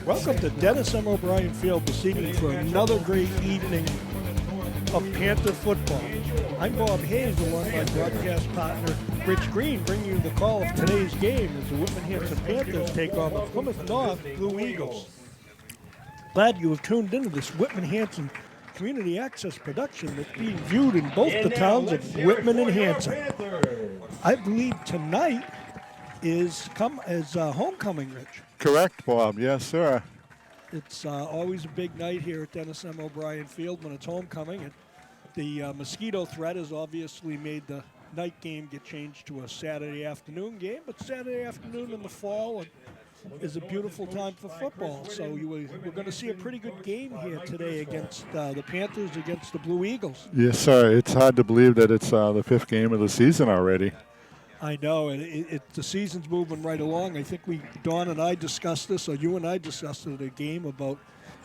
Welcome to Dennis M. O'Brien Field this evening for another great evening of Panther football. I'm Bob Hayes, along with my broadcast partner, Rich Green, bringing you the call of today's game as the Whitman-Hanson Panthers take on the Plymouth North Blue Eagles. Glad you have tuned into this Whitman-Hanson Community Access production that's being viewed in both the towns of Whitman and Hanson. I believe tonight is homecoming, Rich. Correct, Bob. Yes, sir. It's always a big night here at Dennis M. O'Brien Field when it's homecoming. And the mosquito threat has obviously made the night game get changed to a Saturday afternoon game. But Saturday afternoon in the fall is a beautiful time for football. So we're going to see a pretty good game here today against the Panthers against the Blue Eagles. Yes, sir. It's hard to believe that it's the fifth game of the season already. I know, and the season's moving right along. I think Dawn and I discussed this, or you and I discussed it at a game about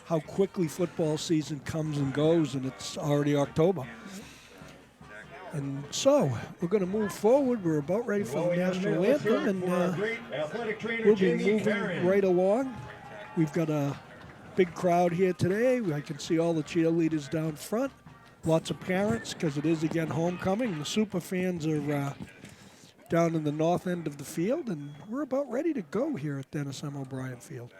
how quickly football season comes and goes, and it's already October. And so we're going to move forward. We're about ready for the national anthem, and we'll be moving right along. We've got a big crowd here today. I can see all the cheerleaders down front. Lots of parents, because it is, again, homecoming. The super fans are down in the north end of the field, and we're about ready to go here at Dennis M. O'Brien Field.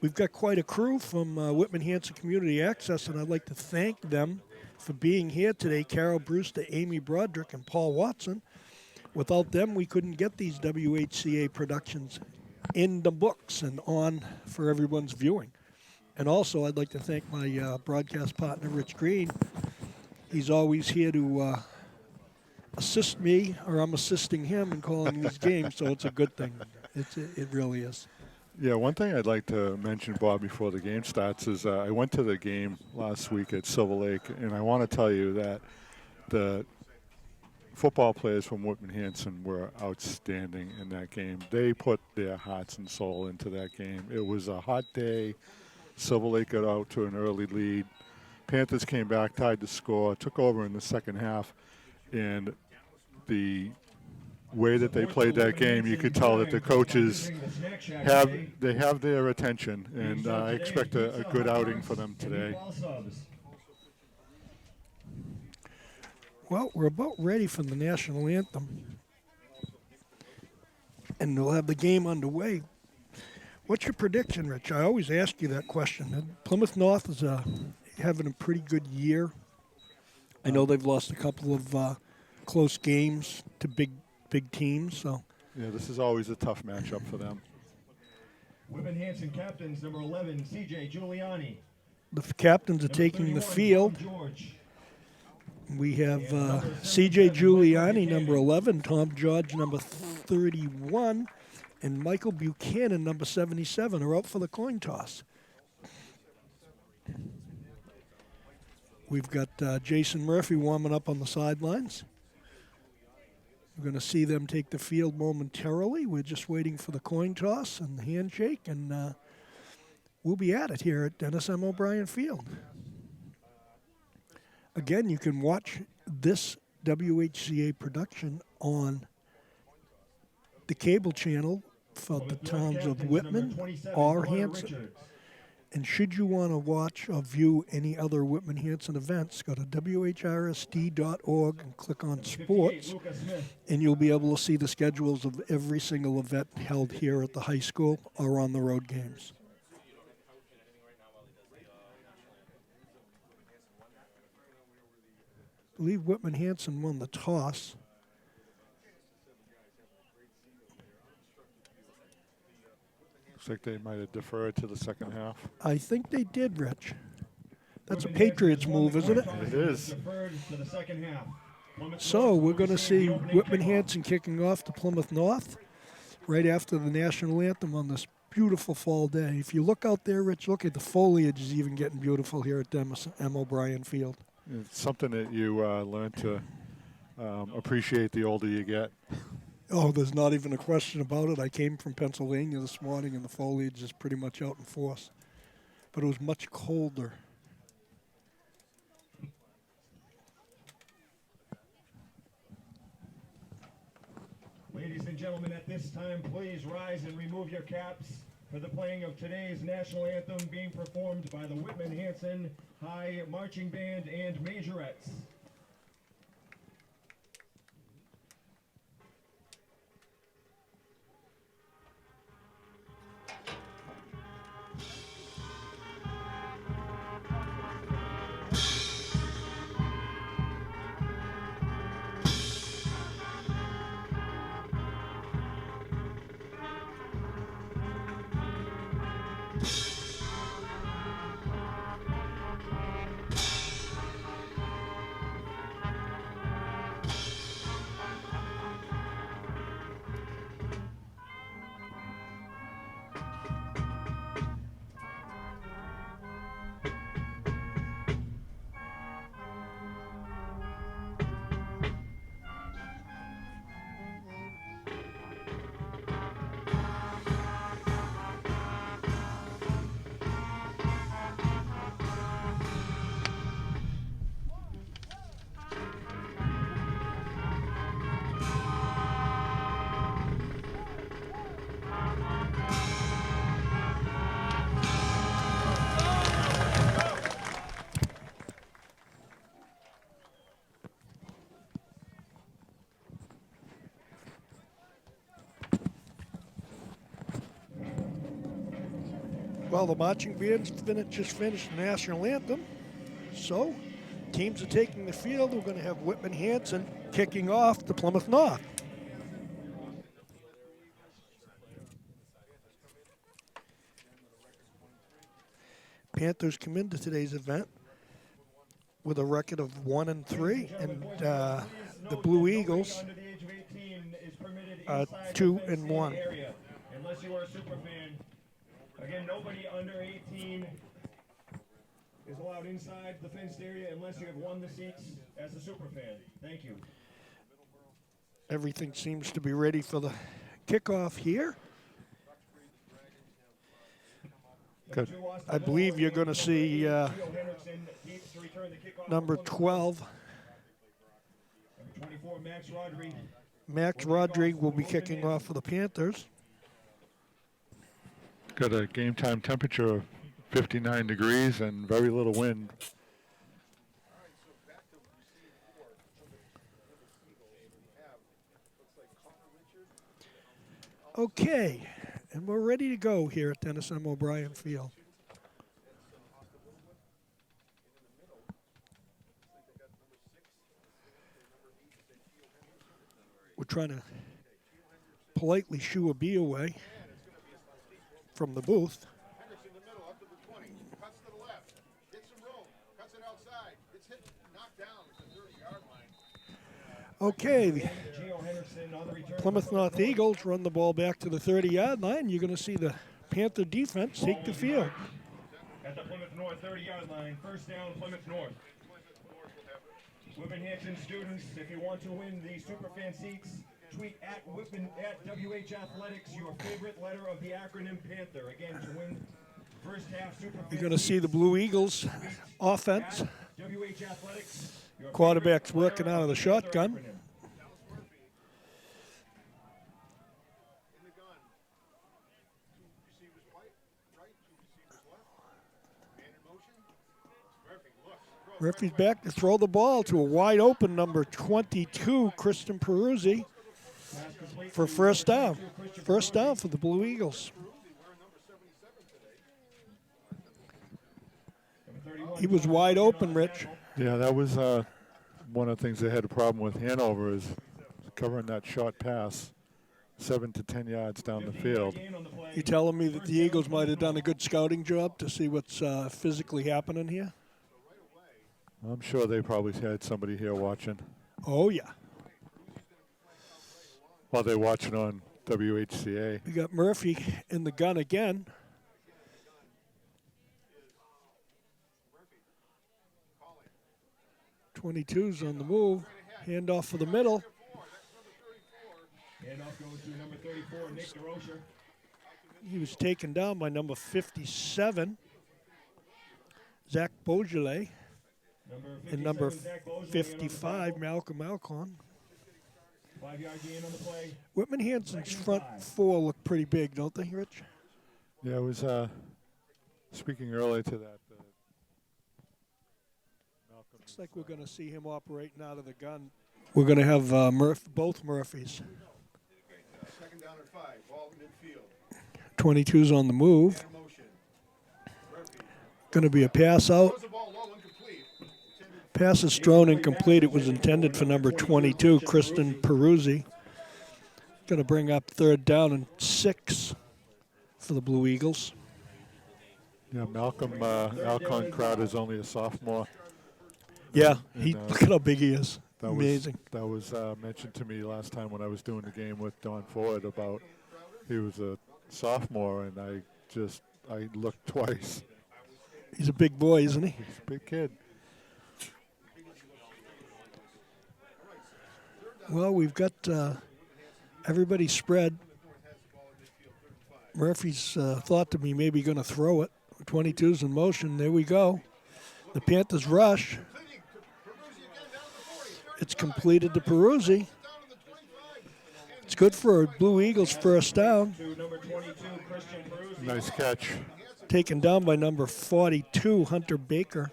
We've got quite a crew from Whitman-Hanson Community Access, and I'd like to thank them for being here today. Carol Brewster, Amy Broderick, and Paul Watson. Without them, we couldn't get these WHCA productions in the books and on for everyone's viewing. And also, I'd like to thank my broadcast partner, Rich Green. He's always here to assist me, or I'm assisting him in calling these games, so it's a good thing. It really is. Yeah, one thing I'd like to mention, Bob, before the game starts is I went to the game last week at Silver Lake, and I want to tell you that the football players from Whitman-Hanson were outstanding in that game. They put their hearts and soul into that game. It was a hot day. Silver Lake got out to an early lead. Panthers came back, tied the score, took over in the second half, and the way that they played that game, you could tell that the coaches have their attention, and I expect a good outing for them today. Well, we're about ready for the national anthem, and we'll have the game underway. What's your prediction, Rich? I always ask you that question. Plymouth North is having a pretty good year. I know they've lost a couple of close games to big teams. So yeah, this is always a tough matchup for them. Whitman-Hanson captains, number 11, C.J. Giuliani. The captains are taking the field. We have C.J. Giuliani, number 11, Tom George, number 31, and Michael Buchanan, number 77, are out for the coin toss. We've got Jason Murphy warming up on the sidelines. We're going to see them take the field momentarily. We're just waiting for the coin toss and the handshake, and we'll be at it here at Dennis M. O'Brien Field. Again, you can watch this WHCA production on the cable channel for the towns of Whitman or Hanson. And should you want to watch or view any other Whitman-Hanson events, go to WHRSD.org and click on Sports, and you'll be able to see the schedules of every single event held here at the high school or on the road games. I believe Whitman-Hanson won the toss. Looks like they might have deferred to the second half. I think they did, Rich. That's a Patriots move, isn't it? It is. So we're going to see Whitman-Hanson kicking off to Plymouth North right after the national anthem on this beautiful fall day. If you look out there, Rich, look at the foliage is even getting beautiful here at Dennis M. O'Brien Field. It's something that you learn to appreciate the older you get. Oh, there's not even a question about it. I came from Pennsylvania this morning, and the foliage is pretty much out in force. But it was much colder. Ladies and gentlemen, at this time, please rise and remove your caps for the playing of today's national anthem being performed by the Whitman-Hanson High Marching Band and Majorettes. Well, the marching band's just finished the national anthem. So, teams are taking the field. We're going to have Whitman-Hanson kicking off the Plymouth North. Panthers come into today's event with a record of 1-3, and the Blue Eagles are 2-1. Unless you are a super fan. Again, nobody under 18 is allowed inside the fenced area unless you have won the seats as a super fan. Thank you. Everything seems to be ready for the kickoff here. Good. I believe you're going to see number 12. Number 24, Max Rodri. Max Rodri will be kicking off for the Panthers. Got a game time temperature of 59 degrees and very little wind. Okay, and we're ready to go here at Dennis M. O'Brien Field. We're trying to politely shoo a bee away from the booth. Henderson in the middle, up to the 20, cuts to the left, gets some room, cuts it outside, it's hit, knocked down at the 30-yard line. Okay, the Plymouth North Eagles run the ball back to the 30-yard line. You're going to see the Panther defense take the field. At the Plymouth North 30-yard line, first down, Plymouth North. Whitman-Hanson students, if you want to win the Superfan seats, tweet at WH Athletics your favorite letter of the acronym Panther. Again, to win first half Superfan. You're going to see the Blue Eagles offense. WH Athletics. Quarterback's working out of the shotgun. Murphy's back to throw the ball to a wide open number 22, Kristen Peruzzi, for first down. First down for the Blue Eagles. He was wide open, Rich. Yeah, that was one of the things they had a problem with Hanover is covering that short pass 7 to 10 yards down the field. You telling me that the Eagles might have done a good scouting job to see what's physically happening here? I'm sure they probably had somebody here watching. Oh, yeah. While they're watching on WHCA. We got Murphy in the gun again. .22's on the move. Handoff for the middle. Handoff goes to number 34, Nick DeRocher. He was taken down by number 57, Zach Beaujolais, and number 55, Malcolm Alcon. 5-yard gain on the play. Whitman-Hanson's front four look pretty big, don't they, Rich? Yeah, I was speaking earlier to that. Malcolm Looks like we're going to see him operating out of the gun. We're going to have both Murphys. Second down and 5. Ball midfield. 22's on the move. And motion. Murphy. Going to be a pass out. Throws the ball low, incomplete. Intended Pass is thrown incomplete. It was intended for number 22, Kristen Peruzzi. Going to bring up 3rd down and 6 for the Blue Eagles. Yeah, Malcolm Alcon Crowder is only a sophomore. Yeah, And, look at how big he is. That Amazing. That was mentioned to me last time when I was doing the game with Don Ford about he was a sophomore, and I looked twice. He's a big boy, isn't he? He's a big kid. Well, we've got everybody spread. Murphy's thought to be maybe going to throw it. 22's in motion. There we go. The Panthers rush. It's completed to Peruzzi. It's good for Blue Eagles' first down. To number 22, Christian Peruzzi. Nice catch. Taken down by number 42, Hunter Baker.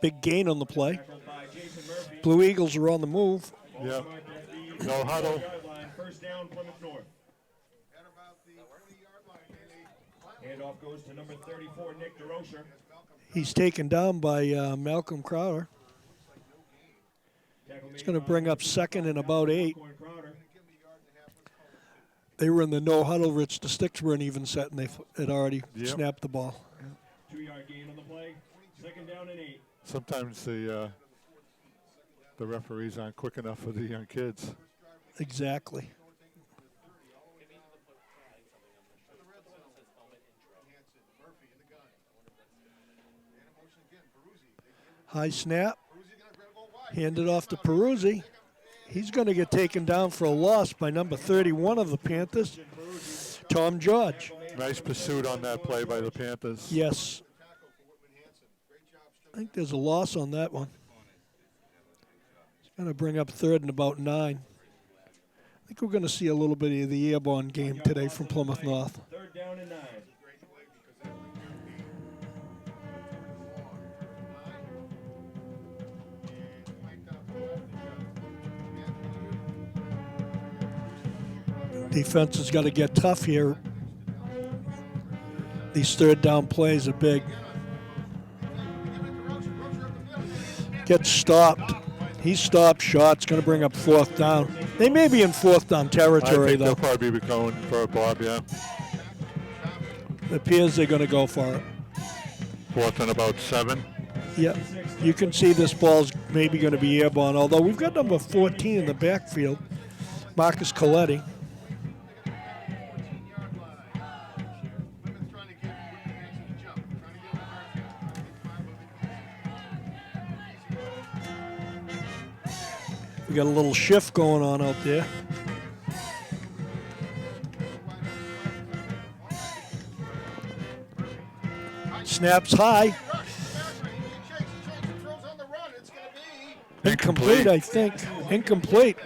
Big gain on the play. Tackled by Jason Murphy. Blue Eagles are on the move. Yeah. Marked at the No huddle. 4-yard line. First down, Plymouth North. at about the 20-yard line. And a Handoff goes to number 34, Nick DeRocher. He's taken down by Malcolm Crowder. It's going to bring up 2nd and about 8. They were in the no huddle. Rich, the sticks weren't even set, and they had already snapped the ball. 2-yard gain on the play. 2nd down and 8. Sometimes the referees aren't quick enough for the young kids. Exactly. High snap. Handed off to Peruzzi. He's going to get taken down for a loss by number 31 of the Panthers, Tom George. Nice pursuit on that play by the Panthers. Yes. I think there's a loss on that one. It's going to bring up 3rd and about 9. I think we're going to see a little bit of the airborne game today from Plymouth North. 3rd down and 9. Defense has got to get tough here. These 3rd down plays are big. Gets stopped. He stopped short. It's going to bring up 4th down. They may be in 4th down I territory, think though. they'll probably be going for a Bob, yeah. It appears they're going to go for it. 4th and about 7. Yeah, you can see this ball's maybe going to be airborne, although we've got number 14 in the backfield, Marcus Coletti. We got a little shift going on out there. Snaps high. Incomplete, I think. Incomplete.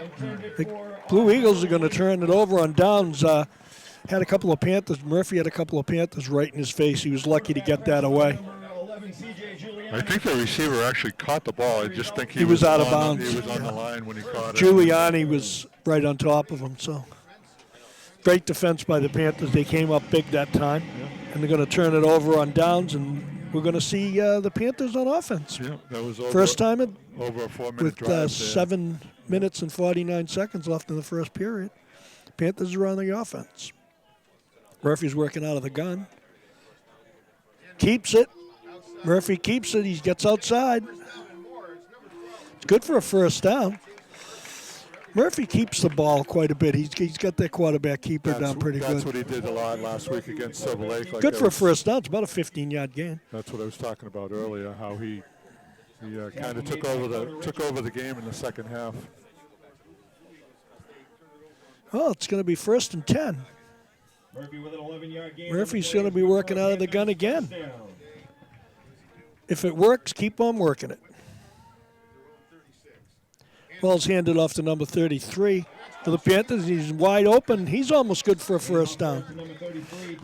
The Blue Eagles are going to turn it over on downs. Had a couple of Panthers. Murphy had a couple of Panthers right in his face. He was lucky to get that away. I think the receiver actually caught the ball. I just think He was out of bounds. He was on the line when he caught it. Giuliani was right on top of him. So great defense by the Panthers. They came up big that time, and they're going to turn it over on downs, and we're going to see the Panthers on offense. Yeah, that was over, First time in, over a 4-minute with drive there. 7 minutes and 49 seconds left in the first period. Panthers are on the offense. Murphy's working out of the gun. Keeps it. Murphy keeps it. He gets outside. It's good for a first down. Murphy keeps the ball quite a bit. He's got that quarterback keeper down pretty good. That's what he did a lot last week against Silver Lake. Like Good for a first down. It's about a 15-yard gain. That's what I was talking about earlier. How he kind of took over the game in the second half. Oh, it's going to be 1st and 10. Murphy with an 11-yard gain. Murphy's going to be working out of the gun again. If it works, keep on working it. Ball's handed off to number 33 for the Panthers. He's wide open. He's almost good for a first down.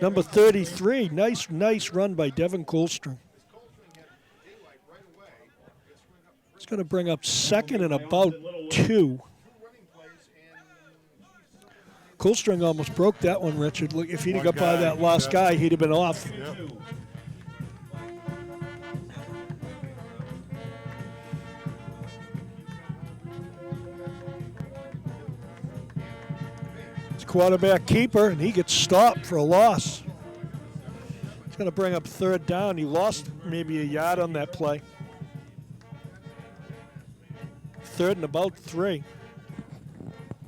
Number 33, nice run by Devin Colstrom. It's going to bring up second and about 2. Colstrom almost broke that one, Richard. Look, if he'd have got by that last guy, he'd have been off. Yep. It's quarterback keeper, and he gets stopped for a loss. It's going to bring up third down. He lost maybe a yard on that play. Third and about 3.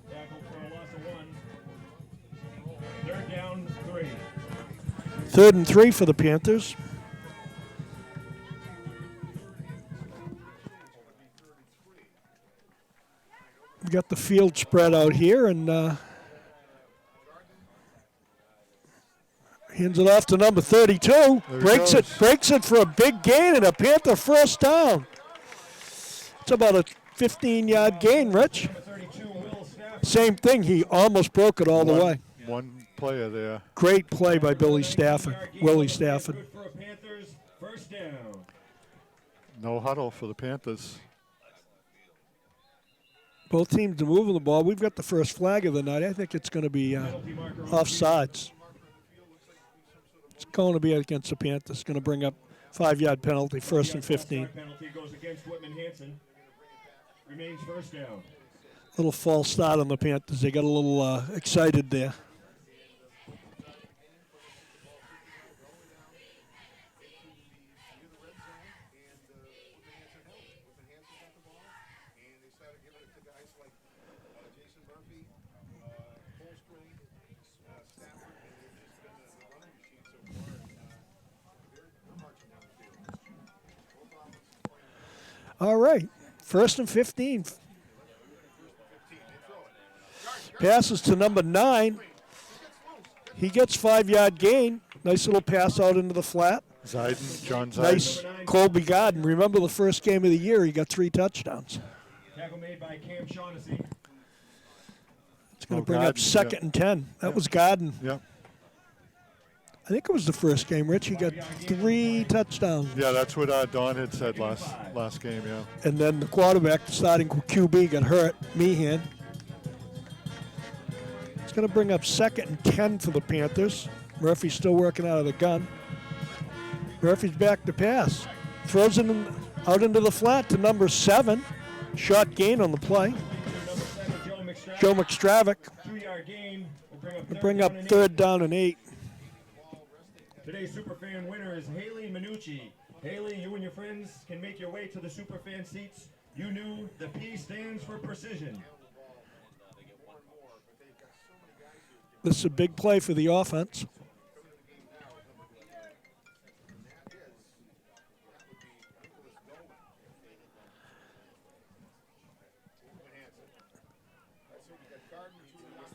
Tackle for a loss of 1. Third down, 3. Third and 3 for the Panthers. We've got the field spread out here, and hands it off to number 32. Breaks it for a big gain and a Panther first down. It's about a 15-yard gain, Rich. Same thing. He almost broke it all the way. One player there. Great play by Willie Stafford. Good for a Panthers first down. No huddle for the Panthers. Both teams are moving the ball. We've got the first flag of the night. I think it's going to be offsides. It's going to be against the Panthers. It's going to bring up 5-yard penalty, first and 15. Penalty goes against Whitman-Hanson. Remains first down. Little false start on the Panthers. They got a little excited there. All right, first and 15. Passes to number 9. He gets 5-yard gain. Nice little pass out into the flat. John Ziden. Nice Colby Garden. Remember the first game of the year, he got 3 touchdowns. Tackle made by Cam Shaughnessy. It's going to bring up second and 10. That was Garden. Yep. I think it was the first game, Rich. He got 3 touchdowns. Yeah, that's what Don had said last game, yeah. And then the quarterback, the starting QB, got hurt, Meehan. It's going to bring up second and 10 for the Panthers. Murphy's still working out of the gun. Murphy's back to pass. Throws it out into the flat to number 7. Short gain on the play. Joe McStravick. 2-yard gain. Will bring up third down and 8. Today's Superfan winner is Haley Minucci. Haley, you and your friends can make your way to the Superfan seats. You knew the P stands for precision. This is a big play for the offense.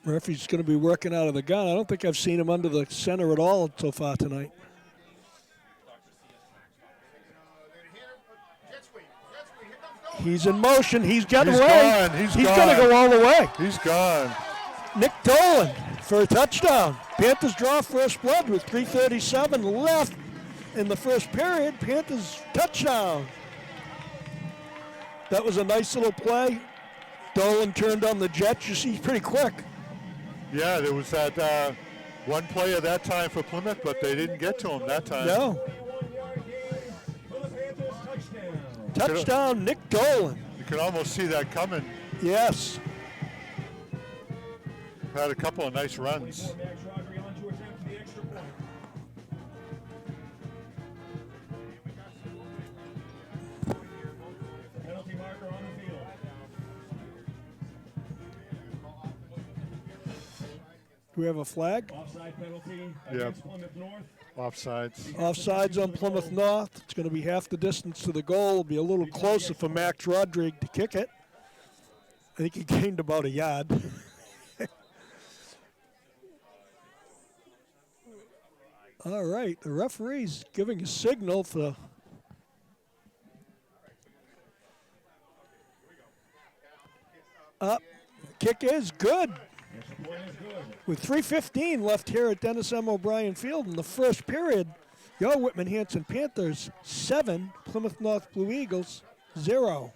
Murphy's going to be working out of the gun. I don't think I've seen him under the center at all so far tonight. He's in motion. He's getting away. Gone. He's going to go all the way. He's gone. Nick Dolan for a touchdown. Panthers draw first blood with 3:37 left in the first period. Panthers touchdown. That was a nice little play. Dolan turned on the Jets. You see, he's pretty quick. Yeah, there was that one player that time for Plymouth, but they didn't get to him that time. No. Touchdown, Nick Dolan. You could almost see that coming. Yes. Had a couple of nice runs. Penalty marker on the field. Do we have a flag? Offside penalty against Plymouth North. Offsides. Offsides on Plymouth North. It's going to be half the distance to the goal. It'll be a little closer for Max Rodriguez to kick it. I think he gained about a yard. All right, the referee's giving a signal for kick is good. Extra point is good. With 3:15 left here at Dennis M. O'Brien Field in the first period, your Whitman-Hanson Panthers 7, Plymouth North Blue Eagles 0.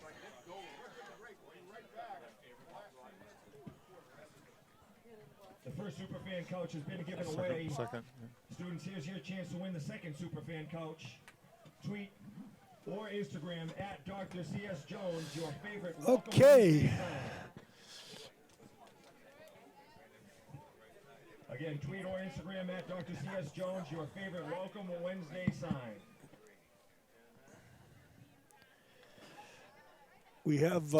The first Superfan couch has been given away. Second. Students, here's your chance to win the second Superfan couch. Tweet or Instagram at Dr. C.S. Jones, your favorite. Okay. Again, tweet or Instagram at Dr. C.S. Jones, your favorite Welcome Wednesday sign. We have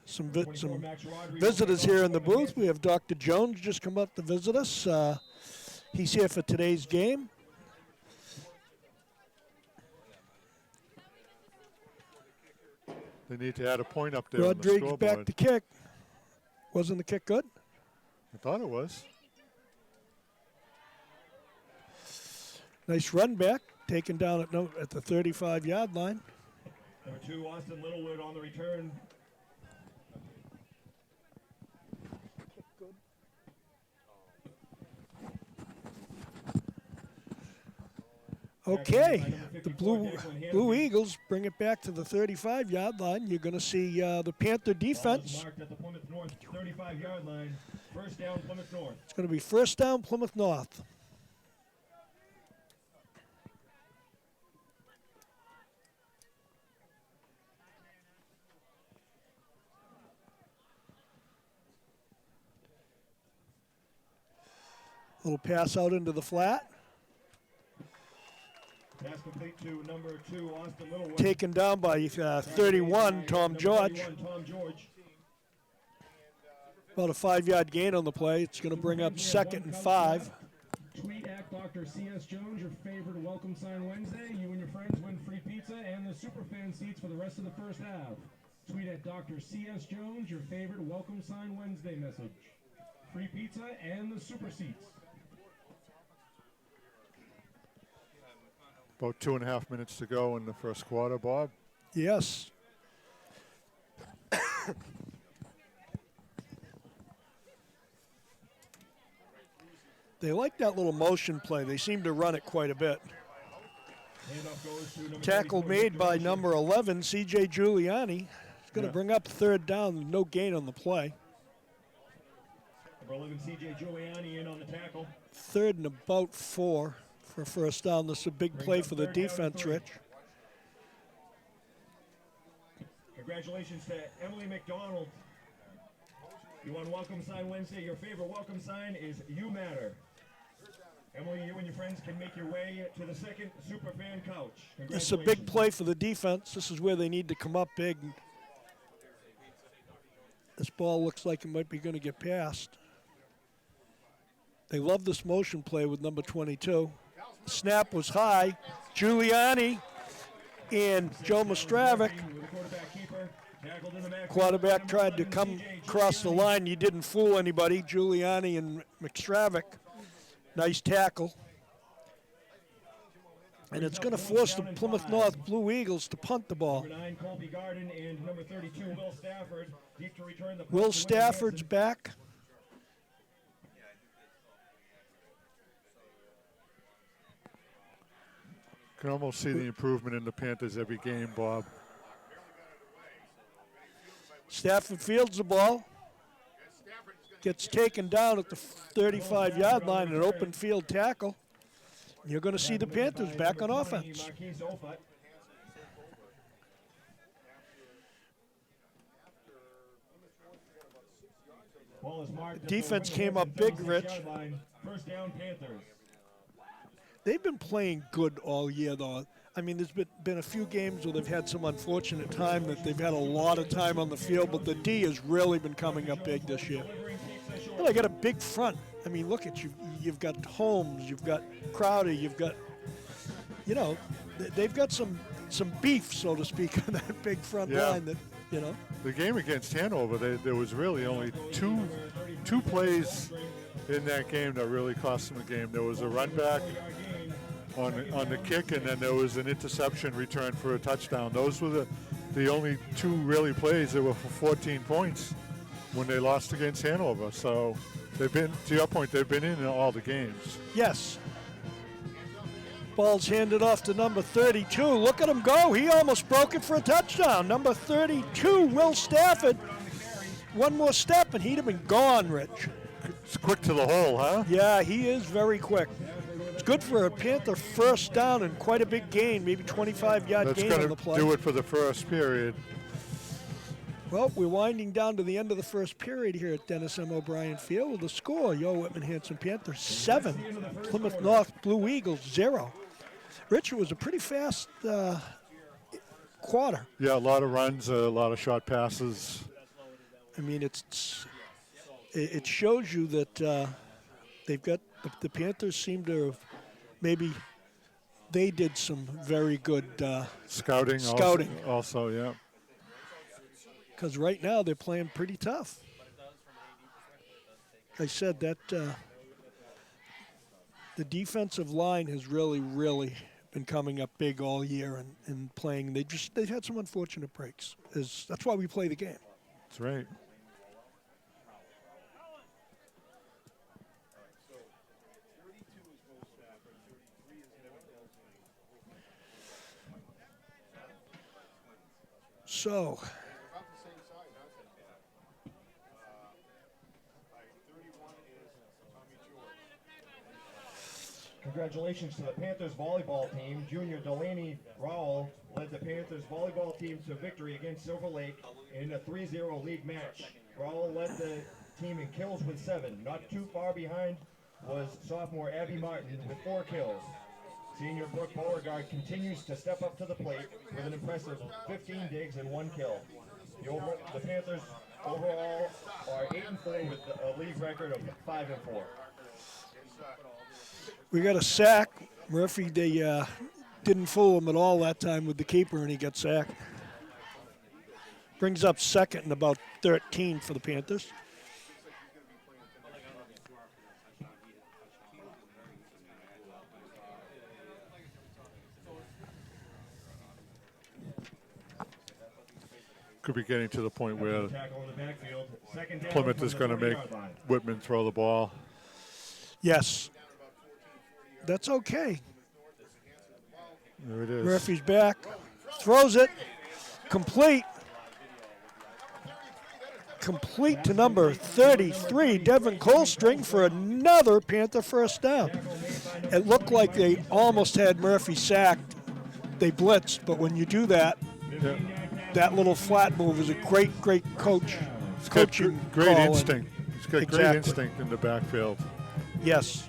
some visitors here in the booth. We have Dr. Jones just come up to visit us. He's here for today's game. They need to add a point up there on the Rodriguez scoreboard. back to kick. Wasn't the kick good? I thought it was. Nice run back, taken down at the 35-yard line. Number 2, Austin Littlewood on the return. Okay, the Blue Eagles bring it back to the 35-yard line. You're going to see the Panther defense. Marked at the Plymouth North 35-yard line. First down, Plymouth North. It's going to be first down, Plymouth North. Little pass out into the flat. Pass complete to number 2, Austin Littlewood. Taken down by 31, Tom George. 31, Tom George. About a 5-yard gain on the play. It's going to bring up second and 5. Tweet at Dr. C.S. Jones, your favorite welcome sign Wednesday. You and your friends win free pizza and the Superfan seats for the rest of the first half. Tweet at Dr. C.S. Jones, your favorite welcome sign Wednesday message. Free pizza and the super seats. About 2.5 minutes to go in the first quarter, Bob. Yes. They like that little motion play. They seem to run it quite a bit. Tackle made by number 11, C.J. Giuliani. He's going to bring up third down. No gain on the play. Number 11, C.J. Giuliani in on the tackle. Third and about 4 for first down. This is a big play for the defense, Rich. Congratulations to Emily McDonald. You won Welcome Sign Wednesday. Your favorite welcome sign is You Matter. Emily, you and your friends can make your way to the second Superfan couch. This is a big play for the defense. This is where they need to come up big. This ball looks like it might be going to get passed. They love this motion play with number 22. The snap was high. Giuliani and Joe Mostravik. Quarterback tried to come across the line. You didn't fool anybody. Giuliani and Mostravik. Nice tackle. And it's going to force the Plymouth North Blue Eagles to punt the ball. Number 9, Colby Garden, and number 32, Will Stafford. Deep to return the Will Stafford's back. Can almost see the improvement in the Panthers every game, Bob. Stafford fields the ball. Gets taken down at the 35-yard line, an open field tackle. You're going to see the Panthers back on offense. Defense came up big, Rich. First down, Panthers. They've been playing good all year, though. I mean, there's been a few games where they've had some unfortunate time that they've had a lot of time on the field, but the D has really been coming up big this year. Well, they got a big front. I mean, look at you. You've got Holmes, you've got Crowder, you've got, you know, they've got some beef, so to speak, on that big front line that, you know. The game against Hanover, there was really only two plays in that game that really cost them the game. There was a run back on the kick, and then there was an interception return for a touchdown. Those were the only two really plays that were for 14 points. when they lost against Hanover. So they've been, to your point, they've been in all the games. Yes. Ball's handed off to number 32. Look at him go. He almost broke it for a touchdown. Number 32, Will Stafford. One more step and he'd have been gone, Rich. It's quick to the hole, huh? Yeah, he is very quick. It's good for a Panther first down and quite a big gain, maybe 25-yard That's gain on going the to play. do it for the first period. Well, we're winding down to the end of the first period here at Dennis M. O'Brien Field. With the score, your Whitman-Hanson Panthers 7, Plymouth North Blue Eagles 0. Rich, it was a pretty fast quarter. Yeah, a lot of runs, a lot of short passes. I mean, it shows you that they've got the Panthers seem to have maybe they did some very good Scouting. Also, yeah. Because right now they're playing pretty tough. I said that the defensive line has really been coming up big all year and playing. They've had some unfortunate breaks. That's why we play the game. That's right. So, About the same size, huh? 31 is Tommy George. Congratulations to the Panthers volleyball team. Junior Delaney Rowell led the Panthers volleyball team to victory against Silver Lake in a 3-0 league match. Rowell led the team in kills with 7. Not too far behind was sophomore Abby Martin with 4 kills. Senior Brooke Beauregard continues to step up to the plate with an impressive 15 digs and 1 kill. The Panthers overall are 8-4 with a league record of 5-4. we got a sack. Murphy, they didn't fool him at all that time with the keeper, and he got sacked. Brings up second and about 13 for the Panthers. Could be getting to the point where Tackle in the backfield. Second down Plymouth from is the going to make 40-yard line. Whitman throw the ball. Yes. That's okay. There it is. Murphy's back. Throws it. Complete. Complete to number 33, Devin Colstring, for another Panther first down. It looked like they almost had Murphy sacked. They blitzed, but when you do that, Yeah. that little flat move is a great coach. He's got Coaching great call, and- instinct. He's got great Exactly. instinct in the backfield. Yes.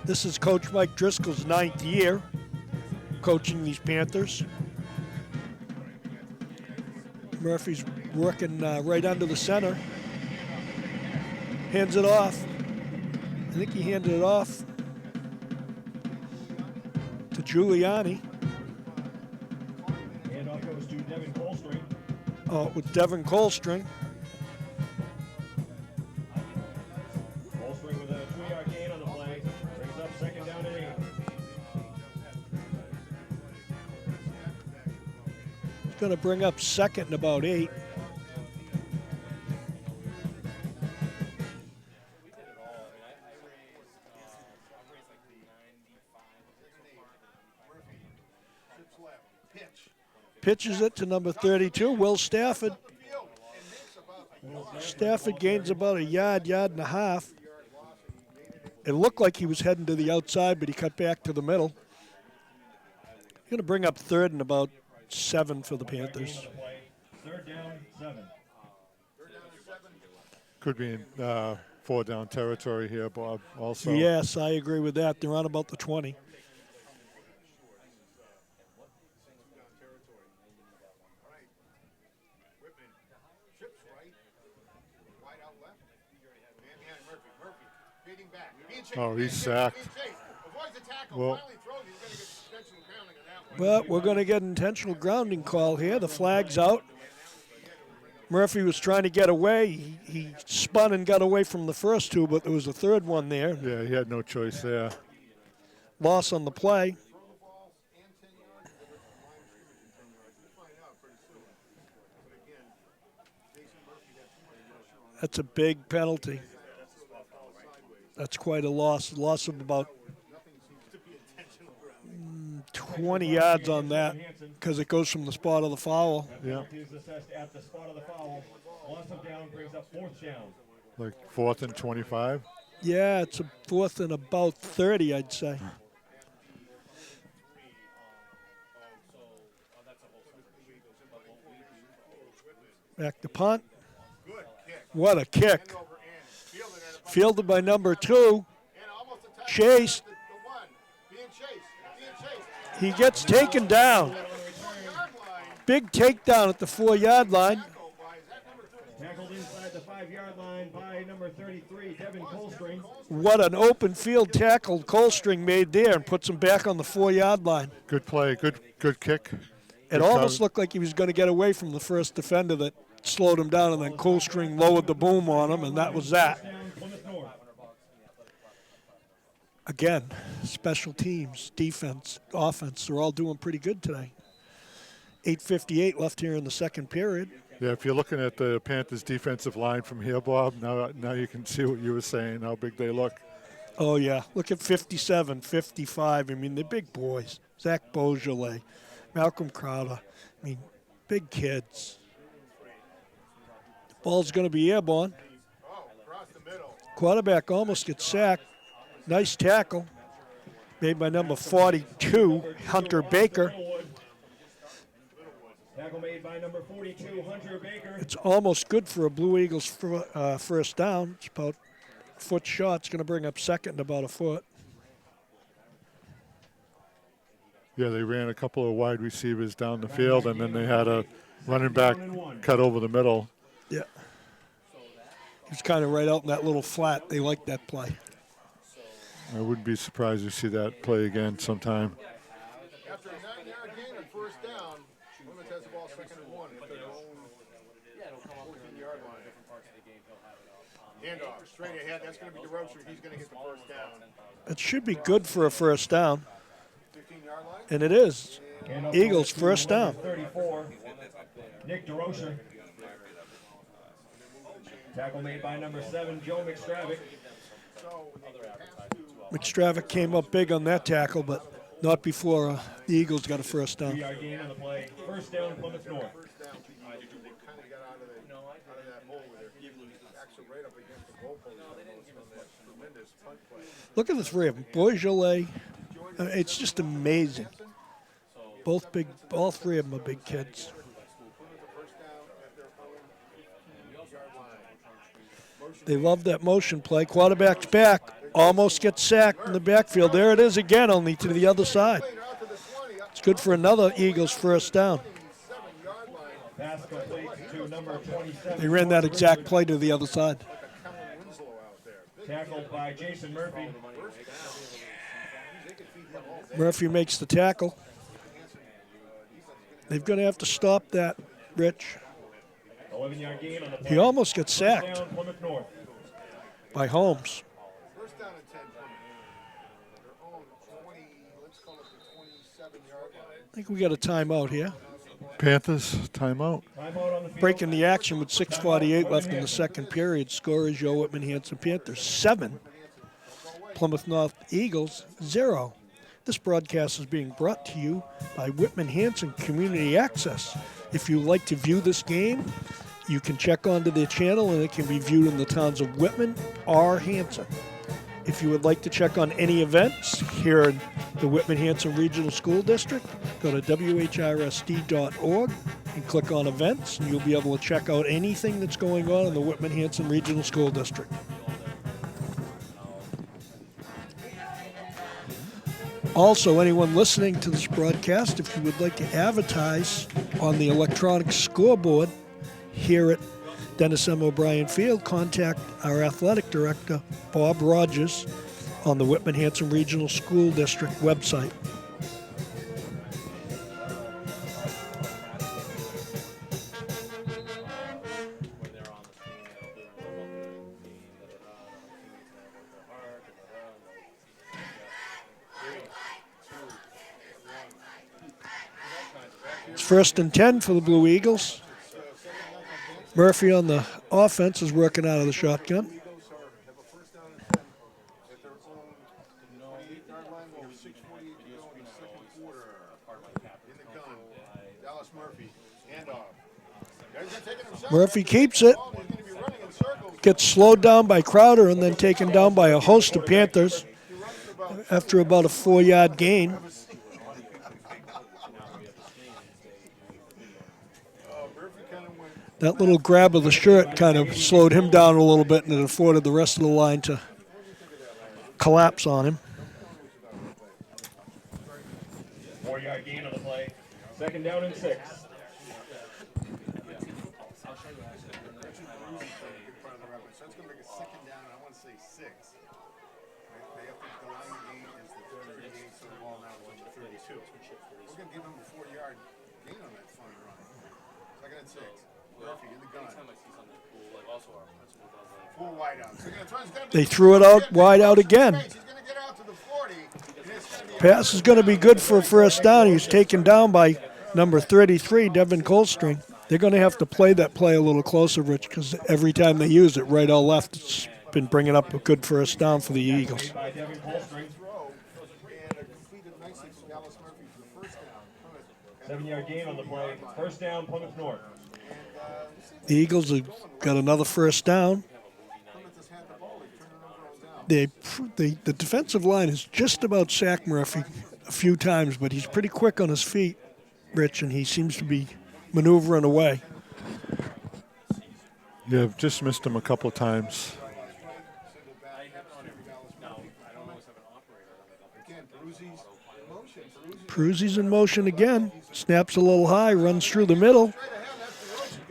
This is Coach Mike Driscoll's 9th year coaching these Panthers. Murphy's working right under the center. Hands it off. I think he handed it off to Giuliani. Handoff goes to Devin Colstring. With Devin Colstring. Colstring with a 2-yard gain on the play. Brings up second down and 8. He's going to bring up second and about 8. Pitches it to number 32, Will Stafford. Stafford gains about a yard and a half. It looked like he was heading to the outside, but he cut back to the middle. He's going to bring up third and about 7 for the Panthers. Third down, 7. Could be in 4-down territory here, Bob, also. Yes, I agree with that. They're on about the 20. Whitman chips right, wide out left. Man behind Murphy. Murphy fading back. Being chased, Oh, being he's chased, sacked. being chased. Avoids the tackle. Well- Finally throws. He's going to get suspension grounding on that one. But we're going to get an intentional grounding call here. The flag's out. Murphy was trying to get away. He spun and got away from the first two, but there was a third one there. Yeah, he had no choice there. Loss on the play. That's a big penalty. That's quite a loss. A loss of about 20 yards on that because it goes from the spot of the foul. Yeah. Penalty is assessed at the spot of the foul. Loss of down brings up 4th down. Like 4th and 25. Yeah, it's a 4th and about 30, I'd say. Back to punt. What a kick. Fielded by number 2. Chased. He gets taken down. Big takedown at the 4-yard line. Tackled inside the 5-yard line by number 33, Devin Colstring. What an open field tackle Colstring made there and puts him back on the 4-yard line. Good play. Good kick. It almost looked like he was going to get away from the first defender that slowed him down, and then Colstring lowered the boom on him, and that was that. Again, special teams, defense, offense, they're all doing pretty good today. 8:58 left here in the second period. Yeah, if you're looking at the Panthers' defensive line from here, Bob, now you can see what you were saying, how big they look. Oh, yeah. Look at 57, 55. I mean, they're big boys. Zach Beaujolais, Malcolm Crowder. I mean, big kids. The ball's going to be airborne. Quarterback almost gets sacked. Nice tackle made by number 42, Hunter Baker. Tackle made by number 42, Hunter Baker. It's almost good for a Blue Eagles first down. It's about a foot shot. It's going to bring up second about a foot. Yeah, they ran a couple of wide receivers down the field, and then they had a running back cut over the middle. Yeah. He's kind of right out in that little flat. They like that play. I wouldn't be surprised to see that play again sometime. After a 9-yard gain on first down, Plymouth has the ball 2nd and 1 at their own 14-yard line. Handoff, straight ahead. That's going to be DeRocher. He's going to get the first down. It should be good for a first down, 15-yard line. and it is. Handoff Eagles to first down. number 34, Nick DeRocher. Tackle made by number 7, Joe McStravick. McStravick came up big on that tackle, but not before the Eagles got a first down. 3-yard gain on the play. First down, Plymouth North. Kind of got out of that hole where they're actually right up against the goalpost on that tremendous punt play. Look at the three of them. Beaujolais. It's just amazing. All three of them are big kids. They love that motion play. Quarterback's back. Almost gets sacked in the backfield. There it is again, only to the other side. It's good for another Eagles first down. Pass complete to number 27. They ran that exact play to the other side. Tackled by Jason Murphy. Murphy makes the tackle. They're going to have to stop that, Rich. 11-yard gain on the play. He almost gets First sacked down, Plymouth North. by Holmes. First down and 10. Their own 20, let's call it the 27-yard line. I think we got a timeout here. Panthers, timeout. Timeout on the field. Breaking the action with 6:48 left in the second period. Score is your Whitman-Hanson Panthers 7, Plymouth North Eagles 0. This broadcast is being brought to you by Whitman-Hanson Community Access. If you like to view this game, you can check onto their channel and it can be viewed in the towns of Whitman or Hanson. If you would like to check on any events here in the Whitman-Hanson Regional School District, go to whrsd.org and click on events, and you'll be able to check out anything that's going on in the Whitman-Hanson Regional School District. Also, anyone listening to this broadcast, if you would like to advertise on the electronic scoreboard here at Dennis M. O'Brien Field, contact our athletic director, Bob Rogers, on the Whitman-Hanson Regional School District website. It's 1st and 10 for the Blue Eagles. Murphy on the offense is working out of the shotgun. Eagles have a first down and 10 at their own 28-yard line. We have 6:48 to go in the second quarter. In the gun, Dallas Murphy, handoff. Guys are taking himself. Murphy keeps it. He's going to be running in circles. Gets slowed down by Crowder and then taken down by a host of Panthers after about a 4-yard gain. That little grab of the shirt kind of slowed him down a little bit, and it afforded the rest of the line to collapse on him. 4-yard gain on the play. Second down and 6. So it's going to make a second down. I want to say 6. They have to, the line gain is the 38, so the ball now is on the 32. We're going to give them a 4-yard gain on that fun run. Second and 6. Murphy in the gun. Full wide out. So They threw it out wide out again. he's going to get out to the 40. And it's going to be Pass is going to be good for a first down. He's taken down by number 33, Devin Coldstream. They're going to have to play that play a little closer, Rich, because every time they use it, right or left, it's been bringing up a good first down for the Eagles. By Devin Coldstream. throw and completed nicely for Dallas Murphy for the first down. 7-yard gain on the play. First down, Plymouth North. The Eagles have got another first down. Plymouth has had the ball. They turn it over on down. The defensive line has just about sacked Murphy a few times, but he's pretty quick on his feet, Rich, and he seems to be maneuvering away. Yeah, I've just missed him a couple of times. Again, Peruzzi's motion. Peruzzi's in motion again. Snaps a little high, runs through the middle.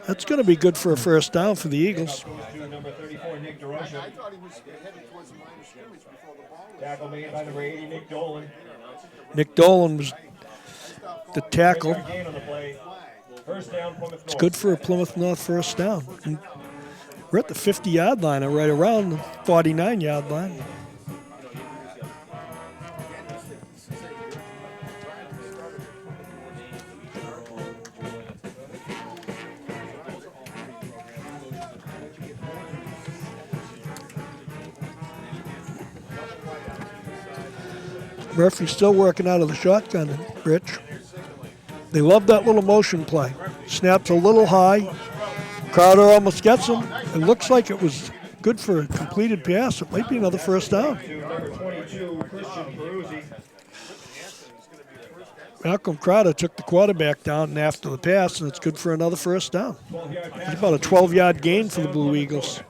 That's going to be good for a first down for the Eagles. To number 34, Nick DeRocha. I thought he was headed towards the line of scrimmage before the ball was. Tackle made by number 80, Nick Dolan. Nick Dolan was the tackle. 10-yard gain on the play. First down, Plymouth North. It's good for a Plymouth North first down. And we're at the 50-yard line, or right around the 49-yard line. Murphy's still working out of the shotgun, Rich. They love that little motion play. Snaps a little high. Crowder almost gets him. It looks like it was good for a completed pass. It might be another first down. To number 22, Christian Peruzzi. Malcolm Crowder took the quarterback down after the pass, and it's good for another first down. 12-yard pass. It's about a 12-yard gain for the Blue Eagles.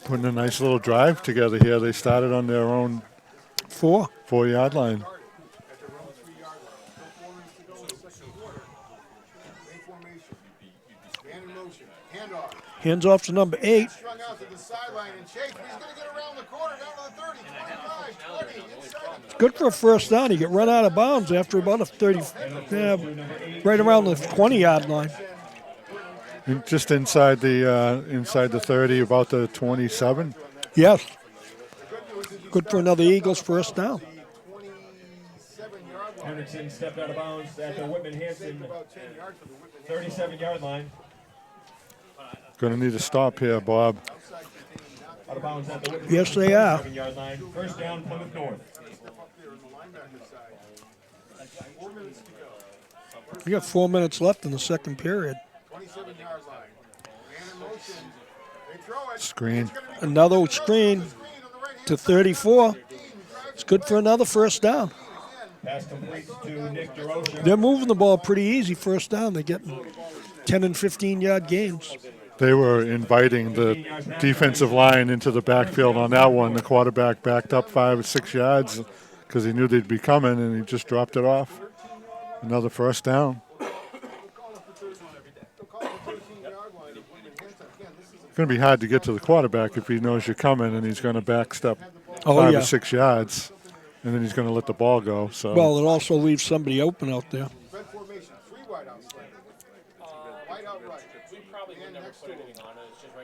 Putting a nice little drive together here. They started on their own 4-yard line. Hands off to number 8. Strung out to the sideline and Chase, but he's going to get around the corner down to the 30, 25, 20, inside the Good for a first down. He get run out of bounds after about a 30, right around the 20-yard line. Just inside the 30, about the 27. Yes. Good for another Eagles first down. 27-yard line. Henderson stepped out of bounds at the Whitman-Hanson About 10 yards for the Whitman. 37-yard line. Going to need a stop here, Bob. Out of bounds at the Whitman. Yes, they are. 37-yard line. First down, Plymouth North. Step up there on the linebacker side. 4 minutes to go. We got 4 minutes left in the second period. 27-yard line. Man in motion. They throw it. Screen. It's gonna be Another screen screen on the right hand to 34. It's good for another first down. Pass complete to Nick DeRocha. They're moving the ball pretty easy first down. They're getting 10 and 15-yard gains. They were inviting the defensive line into the backfield on that one. The quarterback backed up 5 or 6 yards because he knew they'd be coming, and he just dropped it off. Another first down. It's going to be hard to get to the quarterback if he knows you're coming, and he's going to backstep 5 or 6 yards, and then he's going to let the ball go. So Well, it also leaves somebody open out there. red formation. 3 wide out slant. Wide out right. Man next to him.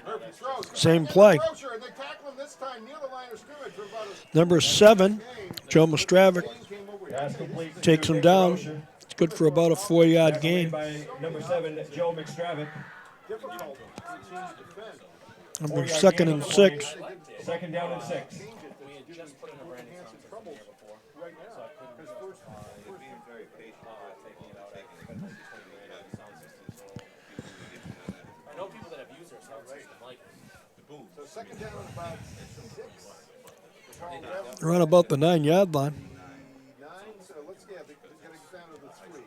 Murphy throws. Same play. Rocher, and they tackle him this time near the line of scrimmage for about a Number 7, Joe Mostravic, came over. Pass complete to Takes him Victor down. Rocher. It's good for about a 4-yard Tackle made gain. by number 7, Joe McStravick. Difficult for the teams to defend. Number 4-yard second gain and on the 6. play. Second down and 6. Whitman-Hanson troubles right now. His first I know people that have used their sound system like it. So second down and about 6. They're on about the 9-yard line. 9, so let's get, they're going to get down to the 3.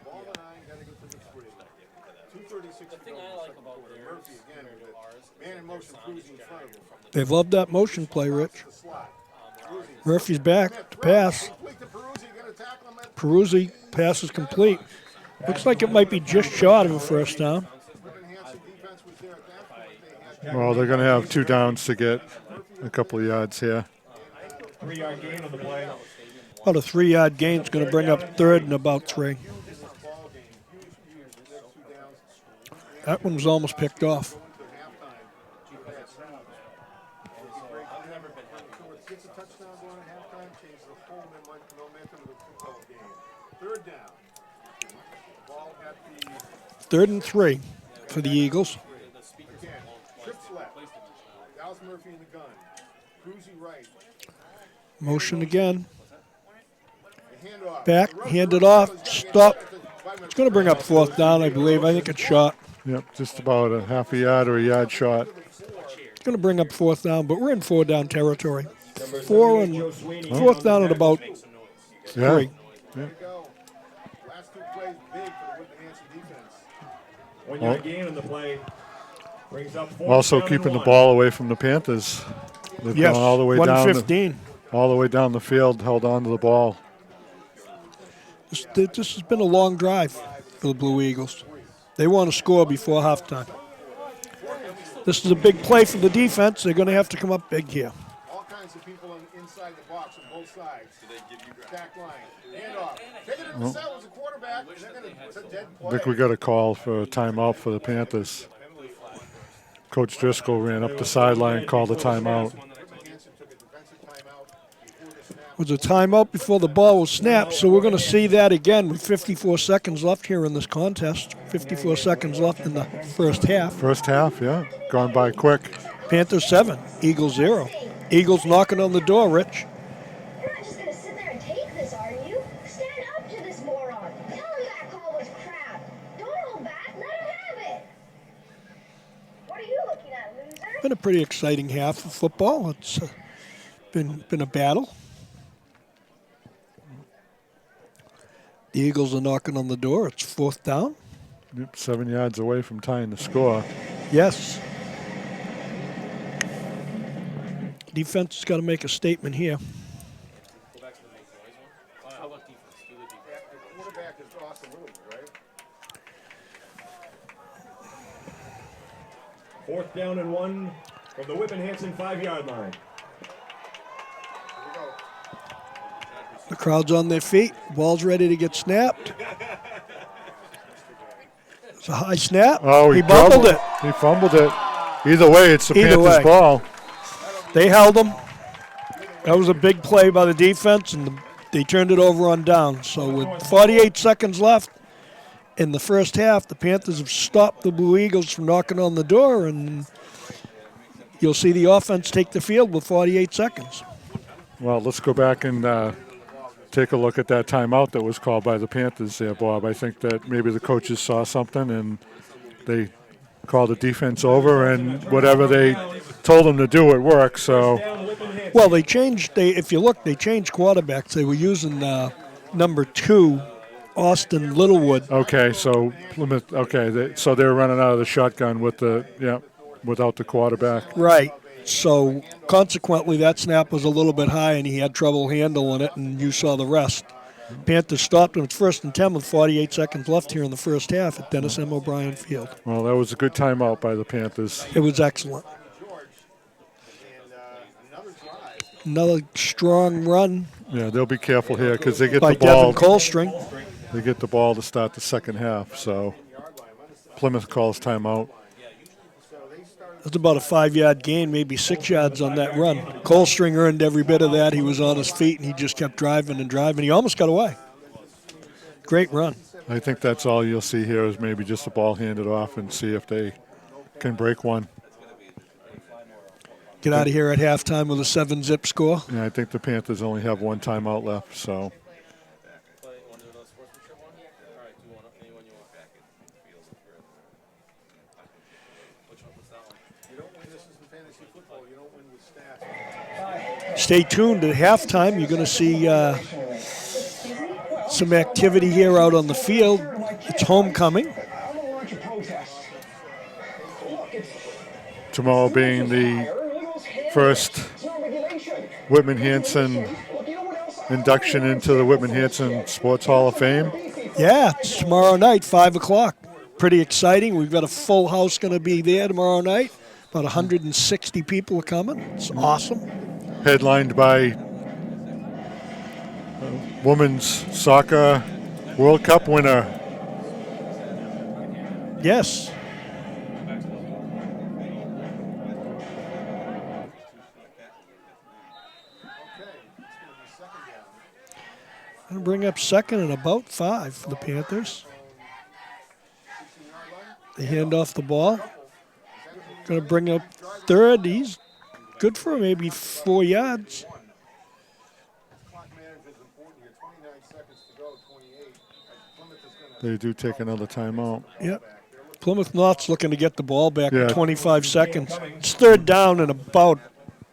Ball 9, got to go to the 3. 2:36 to The thing go. I like about theirs Murphy again with it. Man in motion cruising in front of him. They love that motion play, Rich. The slot. Murphy's back to pass. Complete to Peruzzi, going to tackle him at Peruzzi, pass is complete. Looks like it might be just short of a first down. Whitman-Hanson defense was there at that point. They had Well, they're going to have 2 downs to get a couple of yards here. 3-yard gain on the play. About a 3-yard gain is going to bring up third and about 3. ball game. Huge. The next 2 downs. That one was almost picked off. To halftime. Gets a touchdown going at halftime, changes the whole momentum of the football game. Third down. Ball at the 3rd and 3 for the Eagles. again. Trips left. Dallas Murphy in the gun. Cruzy right. Motion again. The handoff. Back, hand it off, stop. It's going to bring up 4th down, I believe. I think it's shot. Yep, just about a half a yard or a yard shot. It's going to bring up 4th down, but we're in 4-down territory. 4th down at about Yeah. 3. There you go. Last 2 plays big for the Whitman-Hanson defense. 1-yard gain on the play. Brings up 4th Also down and keeping the 1. ball away from the Panthers. They've Yes, gone all the way down 115. all the way down the field, held on to the ball. This has been a long drive for the Blue Eagles. They want to score before halftime. This is a big play for the defense. They're going to have to come up big here. All kinds of people inside the box on both sides. Back line. Handoff. Take it to the cell as a quarterback. And they're gonna, it's a dead I play. think we got a call for a timeout for the Panthers. Coach Driscoll ran up the sideline, called a timeout. Whitman-Hanson took a defensive timeout before the snap. Was a timeout before the ball was snapped, so we're going to see that again with 54 seconds left here in this contest. 54 seconds left in the first half. First half, yeah, gone by quick. Panthers 7, Eagles 0. Eagles knocking on the door, Rich. You're not just gonna sit there and take this, are you? Stand up to this moron. Tell him that call was crap. Don't hold back. Let him have it. What are you looking at, loser? Been a pretty exciting half of football. It's been a battle. The Eagles are knocking on the door. It's 4th down. Yep, 7 yards away from tying the score. Yes. Defense has got to make a statement here. Go back to the make noise one. How about defense? Do the defense. The quarterback is Austin Williams, right? 4th down and 1 from the Whitman-Hanson 5-yard line. Here we go. The crowd's on their feet. Ball's ready to get snapped. It's a high snap. Oh, he bumbled it. He fumbled it. Either way, it's the Either Panthers' way. ball. They held him. That was a big play by the defense, and they turned it over on down. So with 48 seconds left in the first half, the Panthers have stopped the Blue Eagles from knocking on the door, and you'll see the offense take the field with 48 seconds. Well, let's go back and take a look at that timeout that was called by the Panthers there, Bob. I think that maybe the coaches saw something and they called the defense over, and whatever they told them to do, it worked. So, Well, they changed. If you look, they changed quarterbacks. They were using number 2, Austin Littlewood. okay, so Plymouth. Okay, so they were running out of the shotgun with without the quarterback. Right. So consequently, that snap was a little bit high, and he had trouble handling it, and you saw the rest. Panthers stopped him. It's 1st and 10 with 48 seconds left here in the first half at Dennis M. O'Brien Field. Well, that was a good timeout by the Panthers. It was excellent. And another drive. Another strong run Yeah, they'll be careful here because they get by the ball. Devin Colstring. They get the ball to start the second half. So Plymouth calls timeout. So they started That's about a 5-yard gain, maybe 6 yards on that run. Colstring earned every bit of that. He was on his feet, and he just kept driving and driving. He almost got away. Great run. I think that's all you'll see here is maybe just the ball handed off and see if they can break one. Get out of here at halftime with a 7-zip score. Yeah, I think the Panthers only have one timeout left, so. Stay tuned at halftime. You're going to see some activity here out on the field. It's homecoming. Tomorrow being the first Whitman-Hanson induction into the Whitman-Hanson Sports Hall of Fame. Yeah, it's tomorrow night, 5 o'clock. Pretty exciting. We've got a full house going to be there tomorrow night. About 160 people are coming. It's awesome. Headlined by Women's Soccer World Cup winner. Yes. Going to bring up second and about 5 for the Panthers. They hand off the ball. Going to bring up third. He's good for maybe 4 yards. They do take another timeout. Yep. Plymouth North's looking to get the ball back in 25 seconds. It's third down and about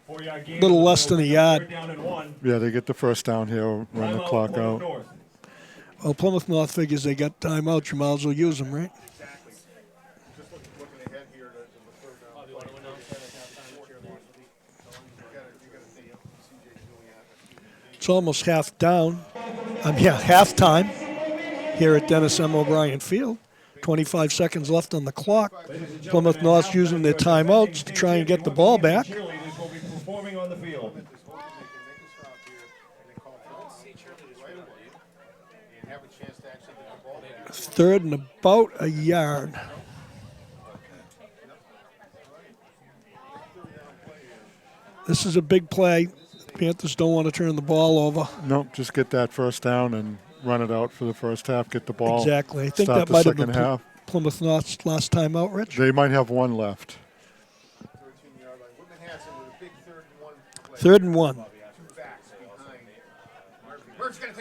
a little less than a yard. Yeah, they get the first down here, run the clock out. Well, Plymouth North figures they got timeouts. You might as well use them, right? It's almost halftime here at Dennis M. O'Brien Field. 25 seconds left on the clock. Plymouth North's using their timeouts to try and get the ball back. Third and about a yard. This is a big play. The Panthers don't want to turn the ball over. Nope, just get that first down and run it out for the first half, get the ball. Exactly. I think start that the might have second been half. Plymouth North's last time out, Rich. They might have one left. Third and 1.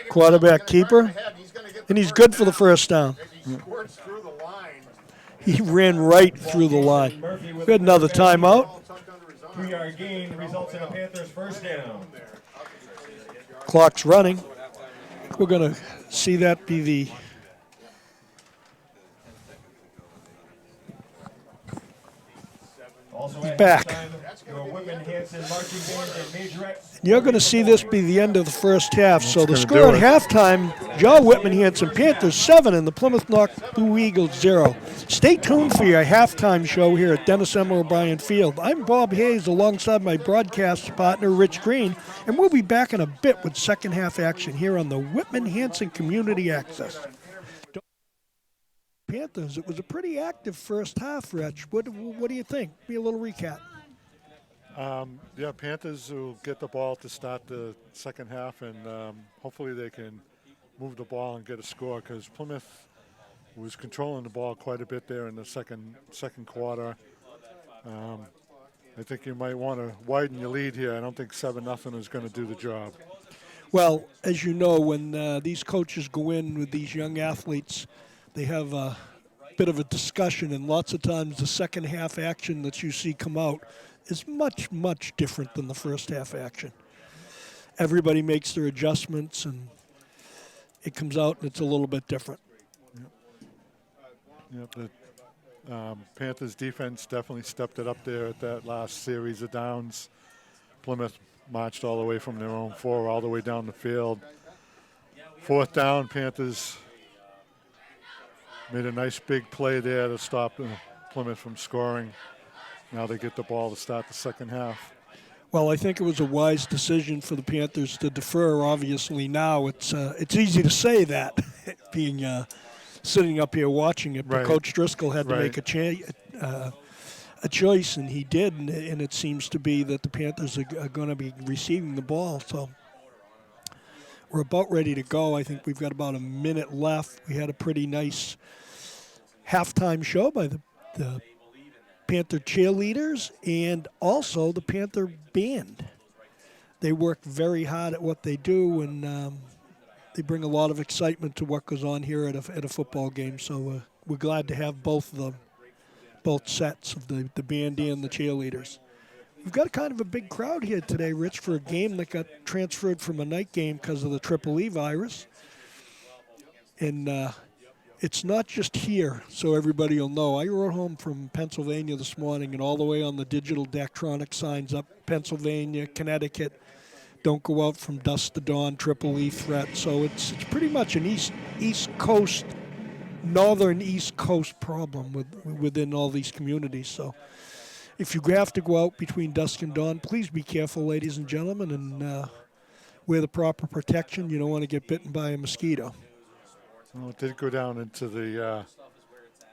Quarterback keeper. And he's good for the first down. He ran right through the line. We had another timeout. 3-yard gain results in a Panthers first down. Clock's running. We're going to see that be the back. You're going to see this be the end of the first half. So the score at halftime, Joe Whitman-Hanson Panthers 7 and the Plymouth North Blue Eagles 0. Stay tuned for your halftime show here at Dennis M. O'Brien Field. I'm Bob Hayes alongside my broadcast partner Rich Green, and we'll be back in a bit with second half action here on the Whitman-Hanson Community Access. Panthers, it was a pretty active first half, Rich. What do you think? Be a little recap. Yeah, Panthers will get the ball to start the second half, and hopefully they can move the ball and get a score, because Plymouth was controlling the ball quite a bit there in the second quarter. I think you might want to widen your lead here. I don't think 7-0 is going to do the job. Well, as you know, when these coaches go in with these young athletes, they have a bit of a discussion, and lots of times the second half action that you see come out is much, much different than the first half action. Everybody makes their adjustments, and it comes out, and it's a little bit different. Yep, the Panthers defense definitely stepped it up there at that last series of downs. Plymouth marched all the way from their own 4 all the way down the field. Fourth down, Panthers made a nice big play there to stop Plymouth from scoring. Now they get the ball to start the second half. Well, I think it was a wise decision for the Panthers to defer. Obviously, now it's easy to say that, being sitting up here watching it. But Right. Coach Driscoll had to Right. make a choice, and he did, and it seems to be that the Panthers are going to be receiving the ball. So we're about ready to go. I think we've got about a minute left. We had a pretty nice halftime show by the Panther cheerleaders and also the Panther band. They work very hard at what they do, and they bring a lot of excitement to what goes on here at a football game. So we're glad to have both of them, both sets of the band and the cheerleaders. We've got kind of a big crowd here today, Rich, for a game that got transferred from a night game because of the Triple E virus. And it's not just here, so everybody will know. I rode home from Pennsylvania this morning, and all the way on the digital Daktronic signs up, Pennsylvania, Connecticut, don't go out from dusk to dawn, Triple E threat. So it's pretty much an East Coast, northern East Coast problem within all these communities. So if you have to go out between dusk and dawn, please be careful, ladies and gentlemen, and wear the proper protection. You don't want to get bitten by a mosquito. Well, it did go down into the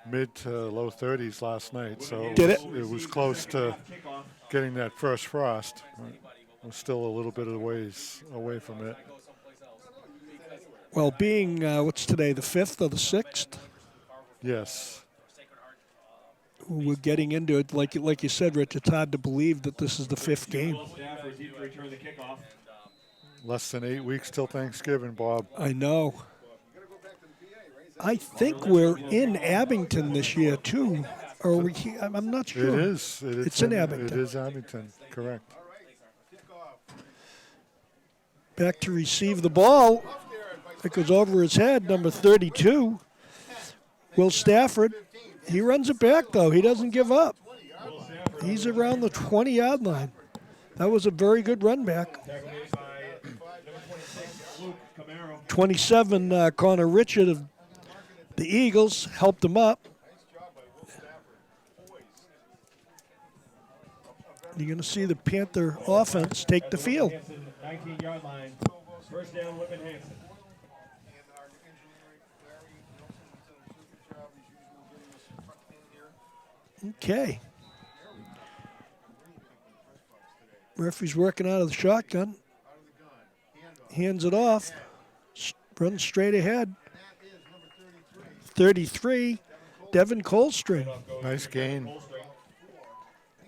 mid to low 30s last night, so Did it? It was close to getting that first frost. We're still a little bit of the ways away from it. Well, being, what's today, the 5th or the 6th? Yes. We're getting into it. Like you said, Rich, it's hard to believe that this is the 5th game. Less than 8 weeks till Thanksgiving, Bob. I know. I think we're in Abington this year, too. Or we, I'm not sure. It is. It's in Abington. It is Abington, correct. Back to receive the ball. It goes over his head, number 32. Will Stafford. He runs it back, though. He doesn't give up. He's around the 20-yard line. That was a very good run back. 27, Connor Richard of the Eagles helped him up. You're going to see the Panther offense take the field. 19-yard line. First down, Whitman-Hanson. Okay. Murphy's working out of the shotgun. Hands it off. Runs straight ahead. 33, Devin Colstring. Nice gain.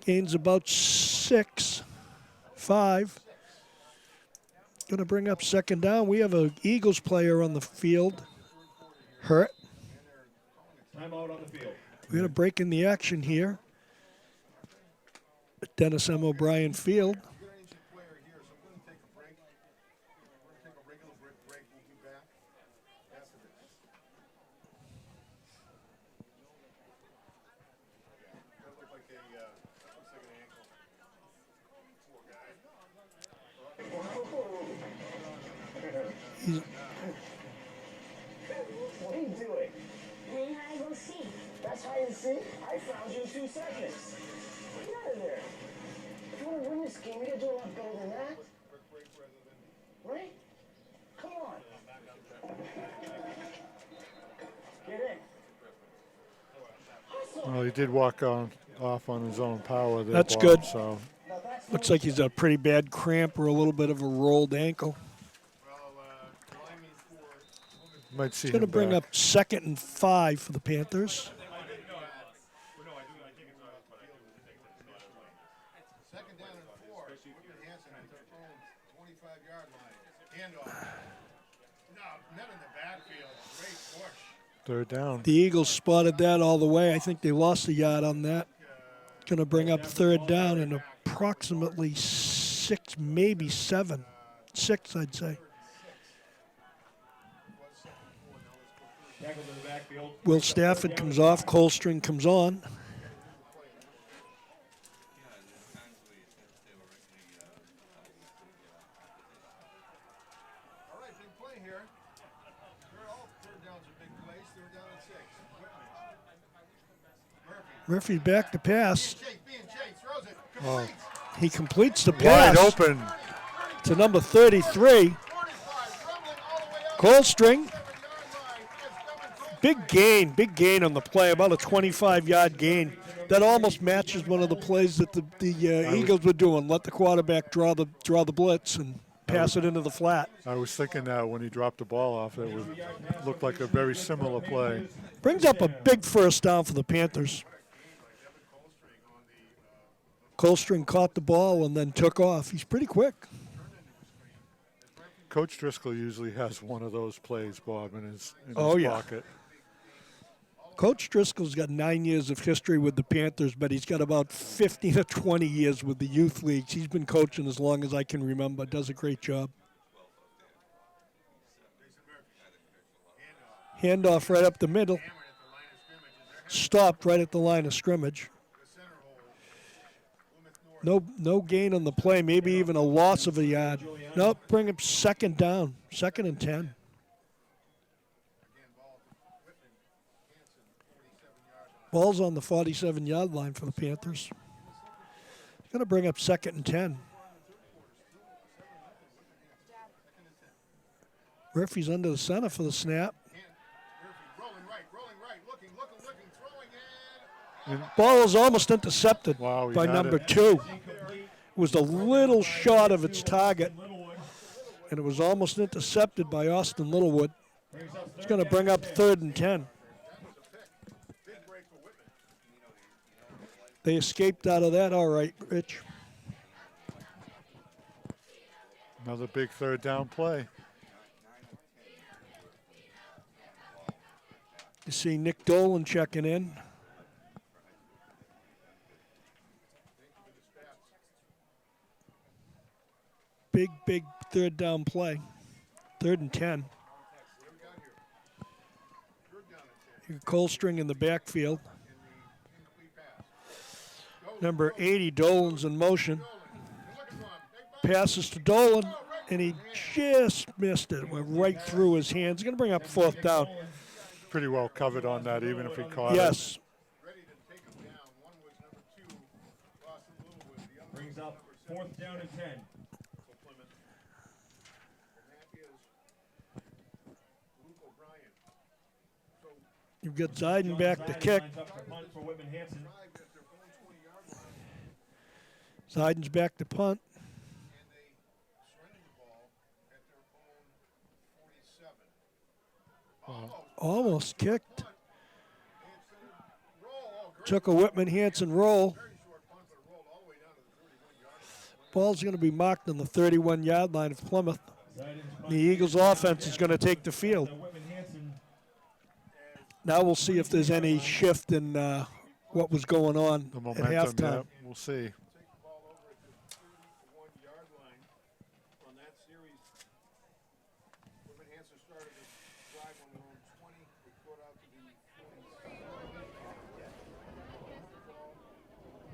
Gains about 6, 5. Going to bring up second down. We have an Eagles player on the field. Hurt. Timeout on the field. We're going to break in the action here at Dennis M. O'Brien Field. What are you doing? Playing hide and go seek. That's hide and seek? I found you in 2 seconds. Get out of there. If you want to win this game, you gotta do a lot better than that. Right? Come on. Get in. Hustle. Well, he did walk off on his own power there, That's Bob, good. So Now that's Looks like he's got a pretty bad cramp or a little bit of a rolled ankle. might see He's going to him bring back. up 2nd and 5 for the Panthers. Second down and 4. Whitman-Hanson at their own 25-yard line. Handoff. No, net in the backfield. Great push. Third down. The Eagles spotted that all the way. I think they lost a yard on that. Going to bring up 3rd down and approximately 6, maybe 7. 6, I'd say. Tackle to the backfield. Will Stafford comes off. Colstring comes on. All right, big play here. All third downs are big plays. Third down and 6. Whitman. Murphy back to pass. Chase, being chased, throws it. Completes. He completes the Wide pass open. to number 33. 45, rumbling all the way up Colstring. 7-yard line. As Devin Colstring Big gain on the play, about a 25-yard gain. That almost matches one of the plays that the Eagles were doing. Let the quarterback draw the blitz and pass it into the flat. I was thinking that when he dropped the ball off, it looked like a very similar play. Brings up a big first down for the Panthers. Colstring caught the ball and then took off. He's pretty quick. Coach Driscoll usually has one of those plays, Bob, in his pocket. Coach Driscoll's got 9 years of history with the Panthers, but he's got about 15 to 20 years with the youth leagues. He's been coaching as long as I can remember. Does a great job. Handoff right up the middle. Stopped right at the line of scrimmage. No gain on the play, maybe even a loss of a yard. Nope, bring up second down, 2nd and 10. Ball's on the 47-yard line for the Panthers. Going to bring up 2nd and 10. Murphy's under the center for the snap. Ball is almost intercepted by number 2. It was a little short of its target, and it was almost intercepted by Austin Littlewood. It's going to bring up 3rd and 10. They escaped out of that all right, Rich. Another big 3rd down play. You see Nick Dolan checking in. Big 3rd down play. 3rd and 10. Colstring in the backfield. Number 80, Dolan's in motion. Passes to Dolan, and he just missed it. It went right through his hands. Going to bring up 4th down. Pretty well covered on that, even if he caught it. Yes. Brings up 4th down and 10. You've got Ziden back to kick. Ziden's back to punt. Almost kicked. Took a Whitman-Hanson roll. Ball's going to be marked on the 31-yard line of Plymouth. The Eagles' offense is going to take the field. Now we'll see if there's any shift in what was going on The at momentum, halftime. yeah, we'll see.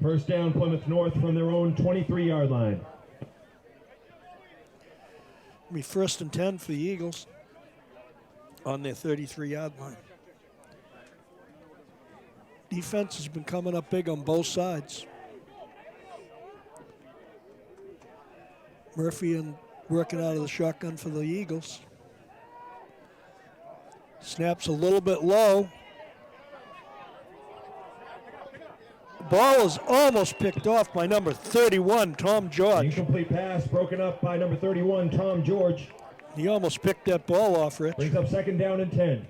First down, Plymouth North from their own 23-yard line. It'll be 1st and 10 for the Eagles on their 33-yard line. Defense has been coming up big on both sides. Murphy and working out of the shotgun for the Eagles. Snaps a little bit low. Ball is almost picked off by number 31, Tom George. Incomplete pass broken up by number 31, Tom George. He almost picked that ball off, Rich. Brings up 2nd down and 10.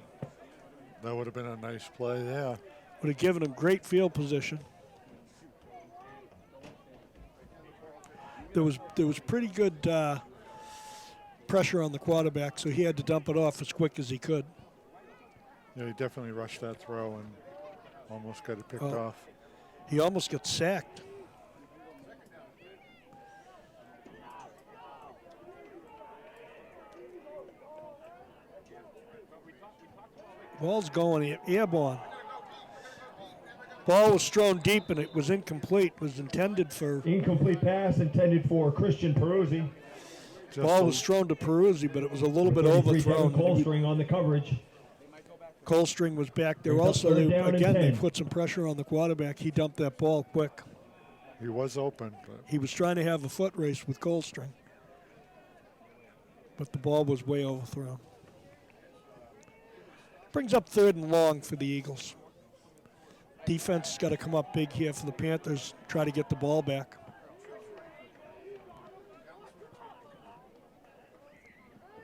That would have been a nice play there. Would have given him great field position. There was pretty good pressure on the quarterback, so he had to dump it off as quick as he could. Yeah, he definitely rushed that throw and almost got it picked off. He almost got sacked. Ball's going airborne. Ball was thrown deep and it was incomplete. It was intended for... Incomplete pass intended for Christian Peruzzi. Ball was thrown to Peruzzi, but it was a little bit overthrown. Colstring on the coverage. Colstring was back there also. They put some pressure on the quarterback. He dumped that ball quick. He was open. But he was trying to have a foot race with Colstring, but the ball was way overthrown. Brings up 3rd and long for the Eagles. Defense has got to come up big here for the Panthers, try to get the ball back.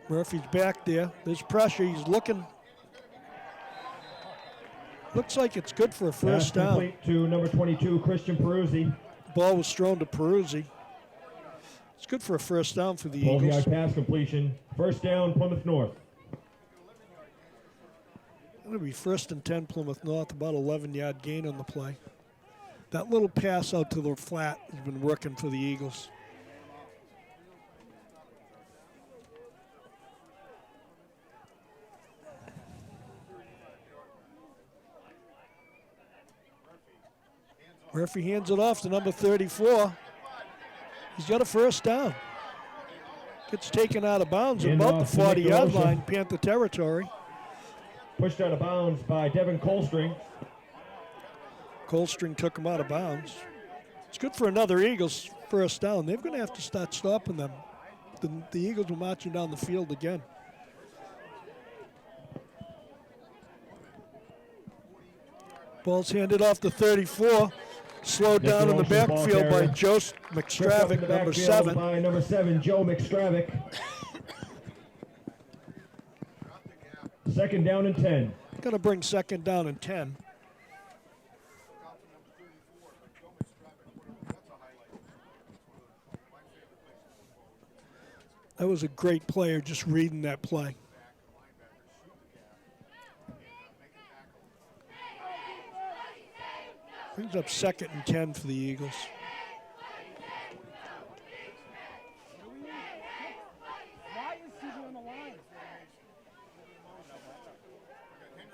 Murphy's back there. There's pressure. He's looking. Looks like it's good for a first down. Complete to number 22, Christian Peruzzi. Ball was thrown to Peruzzi. It's good for a first down for the 12-yard Eagles. pass completion. First down, Plymouth North. It'll be 1st and 10 Plymouth North, about 11-yard gain on the play. That little pass out to the flat has been working for the Eagles. Murphy hands it off to number 34. He's got a first down. Gets taken out of bounds at about the 40-yard line, Panther territory. Pushed out of bounds by Devin Colstring. Colstring took him out of bounds. It's good for another Eagles first down. They're going to have to start stopping them. The Eagles were marching down the field again. Ball's handed off to 34. Slowed down in the backfield by Joe McStravick, number 7. By number 7, Joe McStravick. 2nd down and 10. Going to bring 2nd down and 10. That was a great player just reading that play. Brings up 2nd and 10 for the Eagles.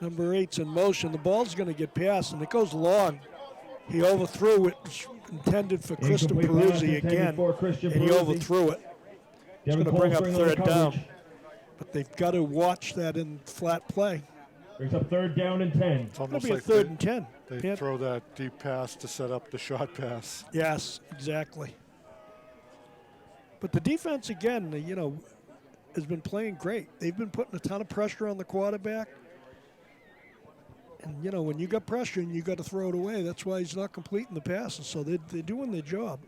Number 8's in motion. The ball's going to get passed, and it goes long. He overthrew it. It's intended for Christian Peruzzi again, and he overthrew it. It's going to bring up 3rd down. But they've got to watch that in flat play. Brings up 3rd down and 10. It's It'll almost be a like 3rd and 10. they throw that deep pass to set up the short pass. Yes, exactly. But the defense, again, has been playing great. They've been putting a ton of pressure on the quarterback. And, when you got pressure and you got to throw it away, that's why he's not completing the passes. So they're doing their job.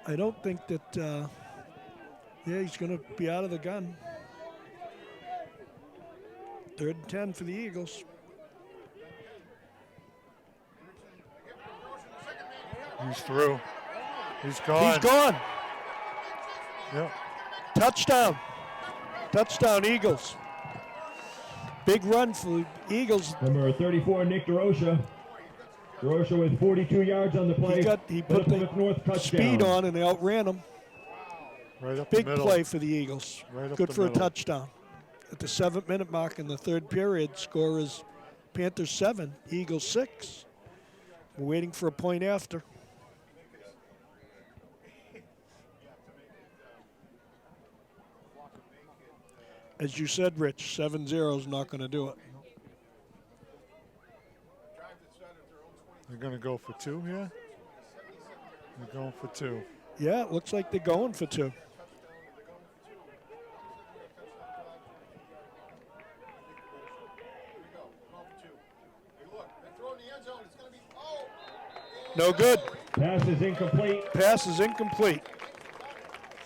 I don't think that, he's going to be out of the gun. 3rd and 10 for the Eagles. He's through. He's gone. He's gone. Yep. Touchdown. Touchdown, Eagles. Big run for the Eagles. Number 34, Nick DeRocha. DeRocha with 42 yards on the play. He put the speed on and they outran him. Right up Big the middle. play for the Eagles. Right up Good the for middle. a touchdown. At the 7-minute mark in the 3rd period, score is Panthers 7, Eagles 6. We're waiting for a point after. As you said, Rich, 7-0 is not going to do it. They're going to go for 2 here. They're going for 2. Yeah, it looks like they're going for 2. No good. Pass is incomplete. Pass is incomplete.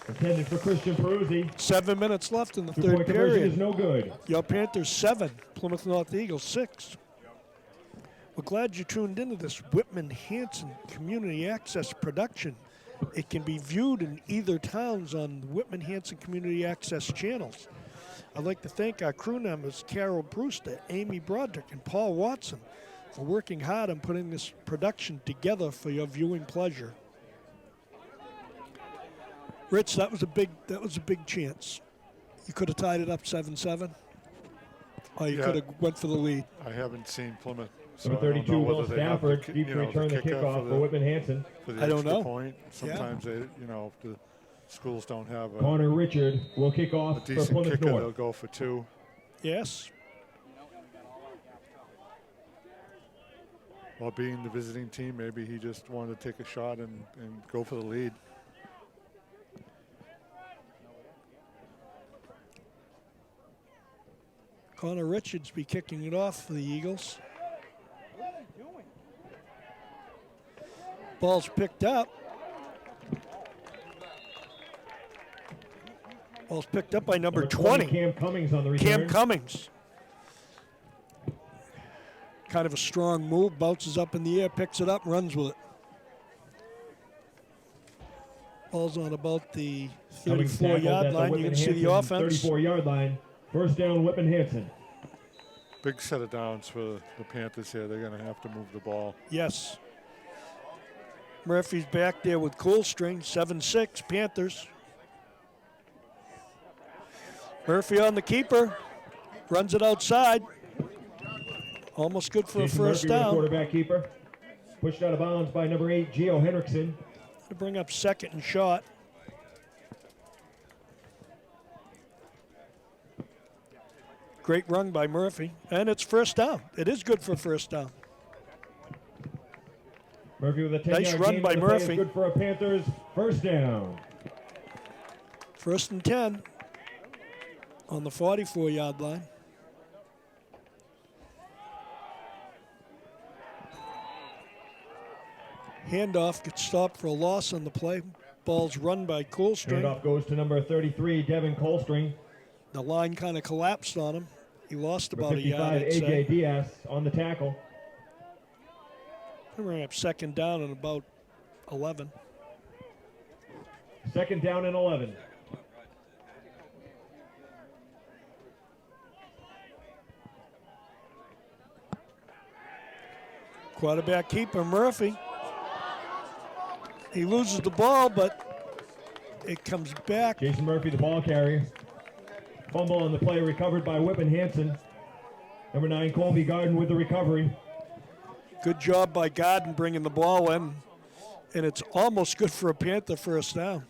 Intended for Christian Peruzzi. 7 minutes left in the 3rd Two-point conversion period. is no good. Your Panthers 7, Plymouth North Eagles 6. We're glad you tuned into this Whitman-Hanson Community Access production. It can be viewed in either towns on the Whitman-Hanson Community Access channels. I'd like to thank our crew members, Carol Brewster, Amy Broderick, and Paul Watson, for working hard on putting this production together for your viewing pleasure. Rich, that was a big chance. You could have tied it up 7-7, or you could have went for the lead. I haven't seen Plymouth. So Number 32, Will Stafford, deep to return the kicker kickoff for Whitman-Hanson. For the I don't extra know. point. Sometimes they, if the schools don't have Connor Richard will kick a off for decent Plymouth kicker, they'll North. go for 2. Yes. While being the visiting team, maybe he just wanted to take a shot and go for the lead. Connor Richards be kicking it off for the Eagles. Ball's picked up. Ball's picked up by number 20. Cam Cummings on the return. Cam Cummings. Kind of a strong move, bounces up in the air, picks it up, runs with it. Ball's on about the 34-yard line. You can see the offense. 34-yard line. First down, Whitman-Hanson. Big set of downs for the Panthers here. They're going to have to move the ball. Yes. Murphy's back there with Coolstring, 7-6, Panthers. Murphy on the keeper, runs it outside. Almost good for Jason a first Murphy down. with the quarterback keeper. Pushed out of bounds by number 8, Gio Henriksen. To bring up second and shot. Great run by Murphy, and it's first down. It is good for first down. Murphy with a 10-yard Nice run gain by on the play is Murphy. Good for a Panthers first down. First and 10 on the 44-yard line. Handoff gets stopped for a loss on the play. Ball's run by Coolstring. Handoff goes to number 33, Devin Colstring. The line kind of collapsed on him. He lost about Number a yard, 55, I'd say. AJ Diaz on the tackle. We're up second down and about 11. Second down and 11. Quarterback keeper Murphy. He loses the ball, but it comes back. Jason Murphy, the ball carrier. Fumble on the play, recovered by Whitman-Hanson. Number 9, Colby Garden with the recovery. Good job by Garden bringing the ball in, and it's almost good for a Panther first down.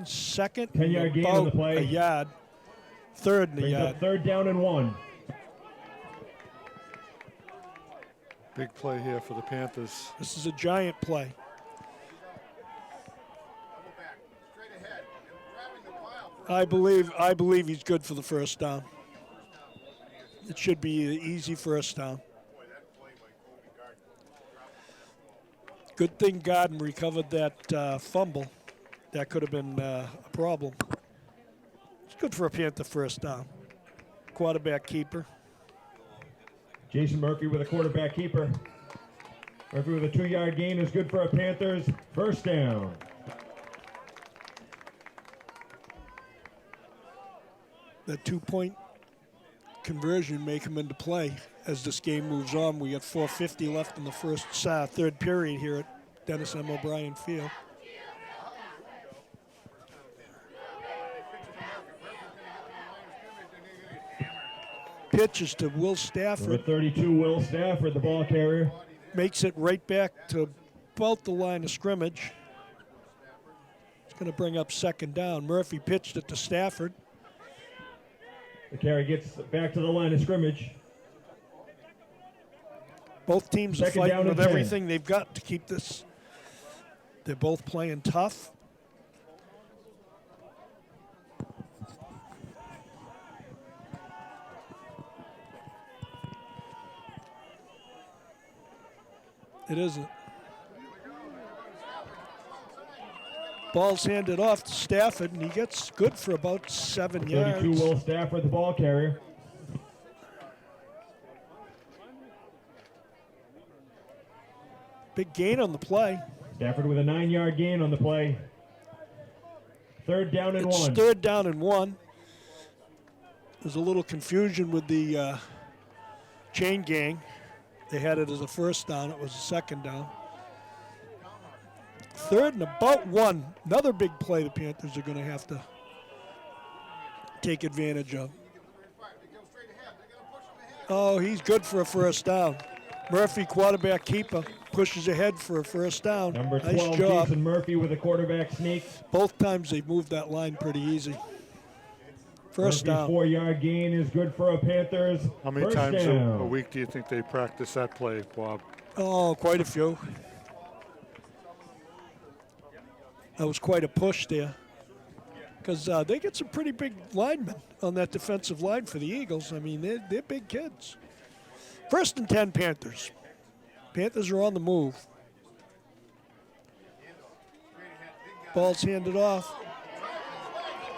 Second, 10-yard gain on the play. a yard. Third and a Brings yard. up third down and 1. Big play here for the Panthers. This is a giant play. I believe he's good for the first down. It should be an easy first down. Good thing Garden recovered that fumble. That could have been a problem. It's good for a Panther first down. Quarterback keeper. Jason Murphy with a quarterback keeper. Murphy with a 2-yard gain is good for a Panthers first down. That 2-point conversion may come into play as this game moves on. We got 4:50 left in the third period here at Dennis M. O'Brien Field. Pitch is to Will Stafford. Number 32, Will Stafford, the ball carrier. Makes it right back to about the line of scrimmage. It's going to bring up second down. Murphy pitched it to Stafford. The carry gets back to the line of scrimmage. Both teams are Second down fighting with and 10. everything they've got to keep this. They're both playing tough. It isn't. Ball's handed off to Stafford, and he gets good for about 7 yards. 32, Will Stafford, the ball carrier. Big gain on the play. Stafford with a 9-yard gain on the play. Third down and It's 1. third down and 1. There's a little confusion with the chain gang. They had it as a first down. It was a second down. Third and about 1. Another big play the Panthers are going to have to take advantage of. Oh, he's good for a first down. Murphy, quarterback keeper, pushes ahead for a first down. Number 12, Nice job. Jason Murphy with a quarterback sneak. Both times they've moved that line pretty easy. First Murphy's down. 4-yard gain is good for a Panthers. How many first times down. a week do you think they practice that play, Bob? Oh, quite a few. That was quite a push there. because they get some pretty big linemen on that defensive line for the Eagles. I mean, they're big kids. 1st and 10 Panthers. Panthers are on the move. Ball's handed off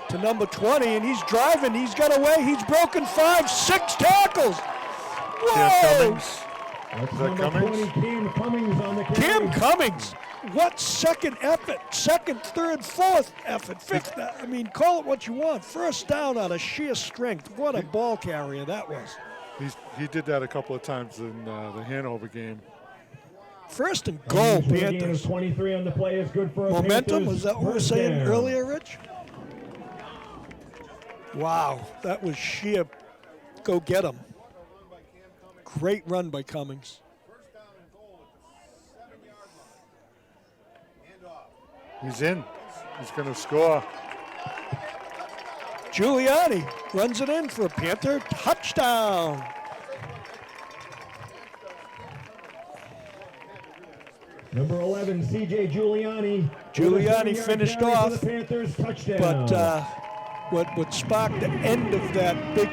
to number 20, and he's driving. He's got away. He's broken 5, 6 tackles. Whoa! That's Is that number Cummings? 20, Cam Cummings on the carry. Cam Cummings. What second effort? Second, third, fourth effort, fifth. I mean, call it what you want. 1st down out of sheer strength. What a ball carrier that was. He did that a couple of times in the Hanover game. 1st and goal, For a gain of Panthers. 23 on the play is good for a Momentum, Panthers was that what we were first saying down. earlier, Rich? Wow, that was sheer go get him. Great run by Cummings. He's in. He's going to score. Giuliani runs it in for a Panther touchdown. Number 11, C.J. Giuliani. Giuliani With a 7-yard finished carry for off, the Panthers touchdown. But what sparked the end of that big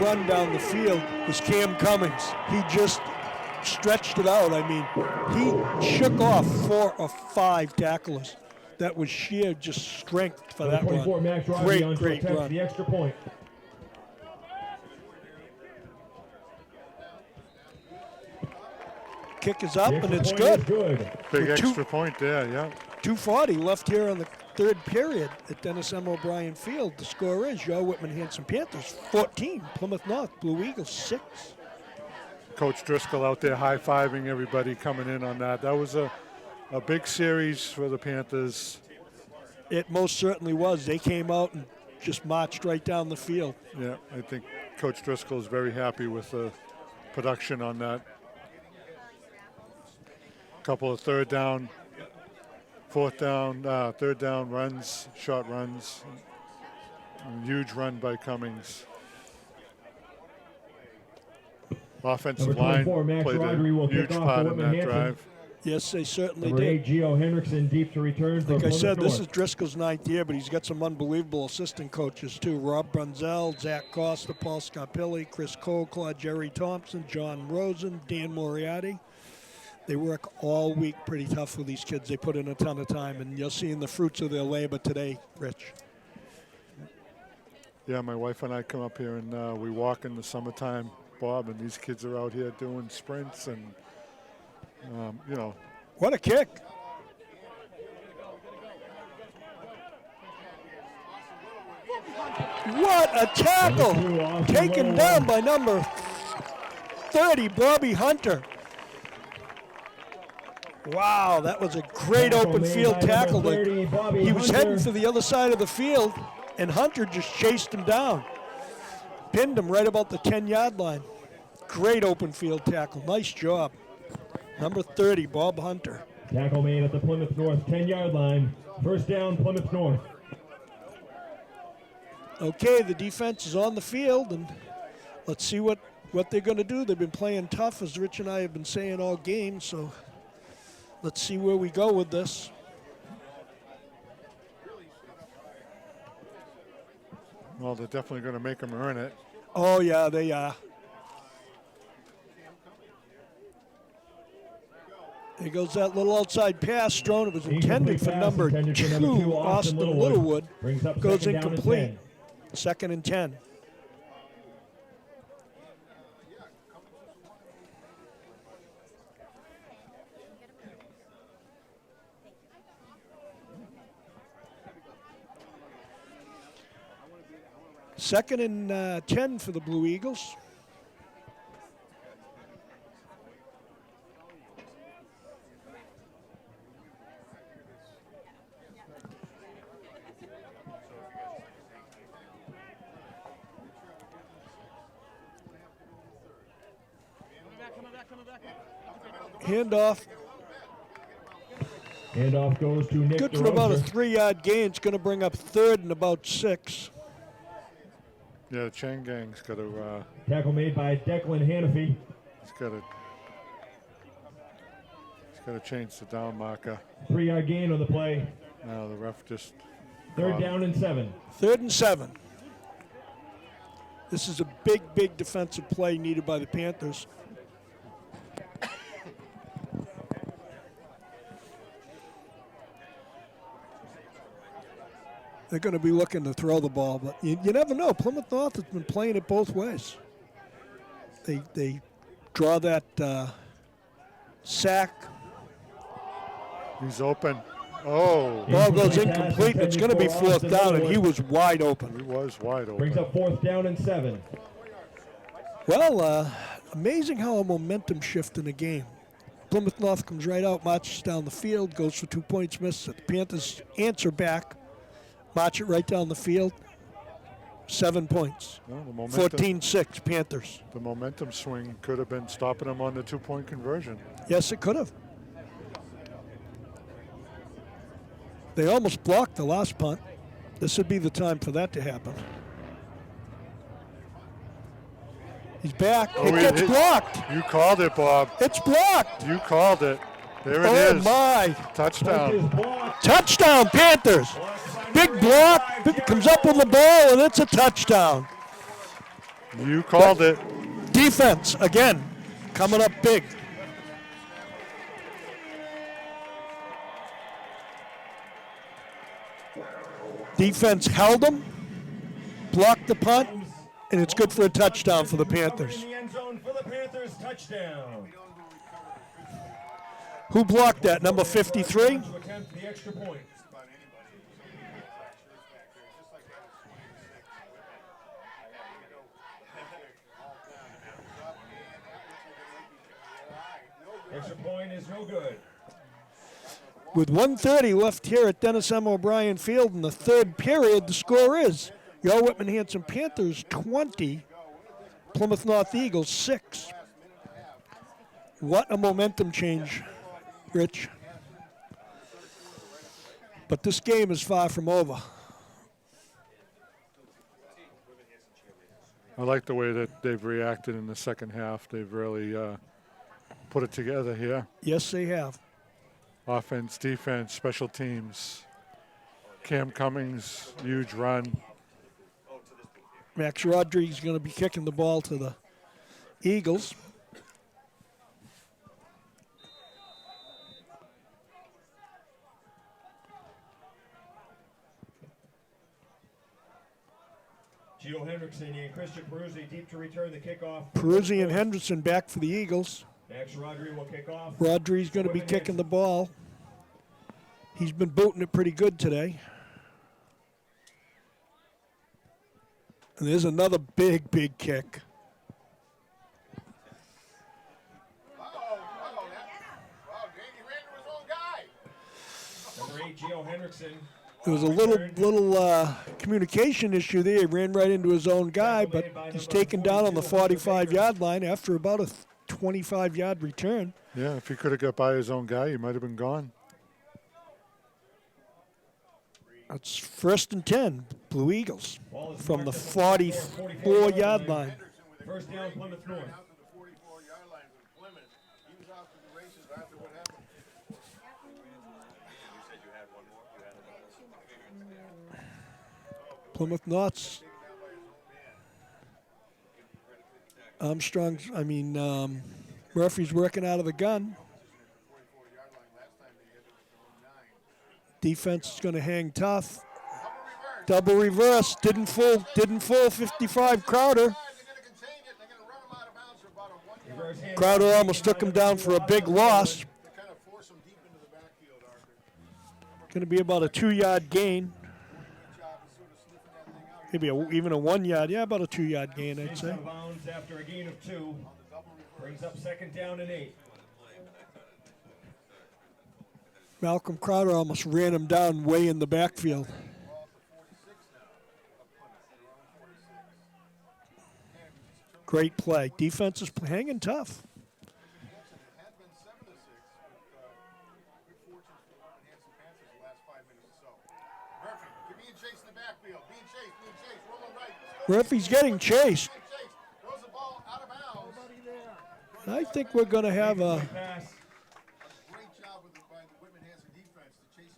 run down the field was Cam Cummings. He just stretched it out. I mean, he shook off 4 or 5 tacklers. That was sheer just strength for that 24 run. Max Rodriguez on to Great attempt run. the extra point. Kick is up, The and extra it's point is good. good. Big With two- extra point there, yeah. 2:40 left here on the 3rd period at Dennis M. O'Brien Field. The score is your Whitman-Hanson Panthers 14, Plymouth North Blue Eagles 6. Coach Driscoll out there high-fiving everybody coming in on that. That was a big series for the Panthers. It most certainly was. They came out and just marched right down the field. Yeah, I think Coach Driscoll is very happy with the production on that. Couple of third down runs, short runs. Huge run by Cummings. Offensive Number line 24, Max played Rodri a will huge kick off part for in that Whitman-Hanson. drive. Yes, they certainly Number 8, did. Gio Henriksen deep to return for Like I Plymouth said, this North. is Driscoll's 9th year, but he's got some unbelievable assistant coaches too. Rob Brunzell, Zach Costa, Paul Scarpelli, Chris Colclaw, Jerry Thompson, John Rosen, Dan Moriarty. They work all week pretty tough with these kids. They put in a ton of time, and you're seeing the fruits of their labor today, Rich. Yeah, my wife and I come up here and we walk in the summertime, Bob, and these kids are out here doing sprints and, you know. What a kick. What a tackle. Number 2, Austin Taken Little. down by number 30, Bobby Hunter. Wow, that was a great Tackle open made field by number tackle. 30, Bobby He was Hunter. heading for the other side of the field, and Hunter just chased him down. Pinned him right about the 10-yard line. Great open field tackle. Nice job. Number 30, Bob Hunter. Tackle made at the Plymouth North 10-yard line. First down, Plymouth North. Okay, the defense is on the field, and let's see what they're going to do. They've been playing tough, as Rich and I have been saying all game, so let's see where we go with this. Well, they're definitely going to make them earn it. Oh, yeah, they are. There goes that little outside pass thrown. It was intended for number 2, Austin Littlewood. Brings up Goes second down and incomplete. 10. 2nd and 10. Second and 10 for the Blue Eagles. Handoff. Handoff goes to Nick Good for about a DeRosa. 3-yard gain. It's going to bring up 3rd and about 6. Yeah, Chang Gang's got to. Tackle made by Declan Hannafy. He's got to change the down marker. 3-yard gain on the play. Now the ref just Third down and 7. 3rd and 7. This is a big, big defensive play needed by the Panthers. They're going to be looking to throw the ball, but you never know. Plymouth North has been playing it both ways. They draw that sack. He's open. Oh, Ball goes incomplete. It's going to be 4th down, and he was wide open. he was wide Brings open. up 4th down and 7. Well, amazing how a momentum shift in a game. Plymouth North comes right out, marches down the field, goes for 2 points, misses it. The Panthers answer back, march it right down the field, 7 points. Well, the momentum, 14-6 Panthers. the momentum swing could have been stopping them on the 2-point conversion. Yes, it could have. They almost blocked the last punt. This would be the time for that to happen. He's back. Oh, It gets blocked. You called it, Bob. It's blocked. You called it. There it Oh, is. my. Touchdown. Touchdown, Panthers. Big block. Comes up with the ball, and it's a touchdown. You called it. Defense, again, coming up big. Defense held them, blocked the punt, and it's good for a touchdown for the Panthers. In the end zone for the Panthers, touchdown. Who blocked that? Number 53? To attempt the extra point. Extra point is no good. With 1:30 left here at Dennis M. O'Brien Field in the 3rd period, the score is your Whitman-Hanson Panthers 20, Plymouth North Eagles 6. What a momentum change, Rich. But this game is far from over. I like the way that they've reacted in the second half. They've really put it together here. Yes, they have. Offense, defense, special teams. Cam Cummings, huge run. Max Rodriguez is going to be kicking the ball to the Eagles. Gio Hendrickson and Christian Peruzzi deep to return the kickoff. Peruzzi and Henderson back for the Eagles. Max Rodriguez will kick off. Rodriguez going to be kicking the ball. He's been booting it pretty good today. And there's another big, big kick. Number 8, Gio Hendrickson. There was a little communication issue there. He ran right into his own guy, but he's taken down on the 45-yard line after about a 25-yard return. Yeah, if he could have got by his own guy, he might have been gone. That's 1st and 10, Blue Eagles, from the 44-yard line. First down, Plymouth North. Plymouth North's Murphy's working out of the gun. Defense is going to hang tough. Double reverse, didn't fool 55 Crowder. Crowder almost took him down for a big loss. Going to be about a 2-yard gain. Maybe even a 1-yard. Yeah, about a 2-yard gain, I'd say. Bounds after a gain of 2. Brings up 2nd down and 8. Malcolm Crowder almost ran him down way in the backfield. Great play. Defense is hanging tough. Murphy's getting chased. I think we're going to have a...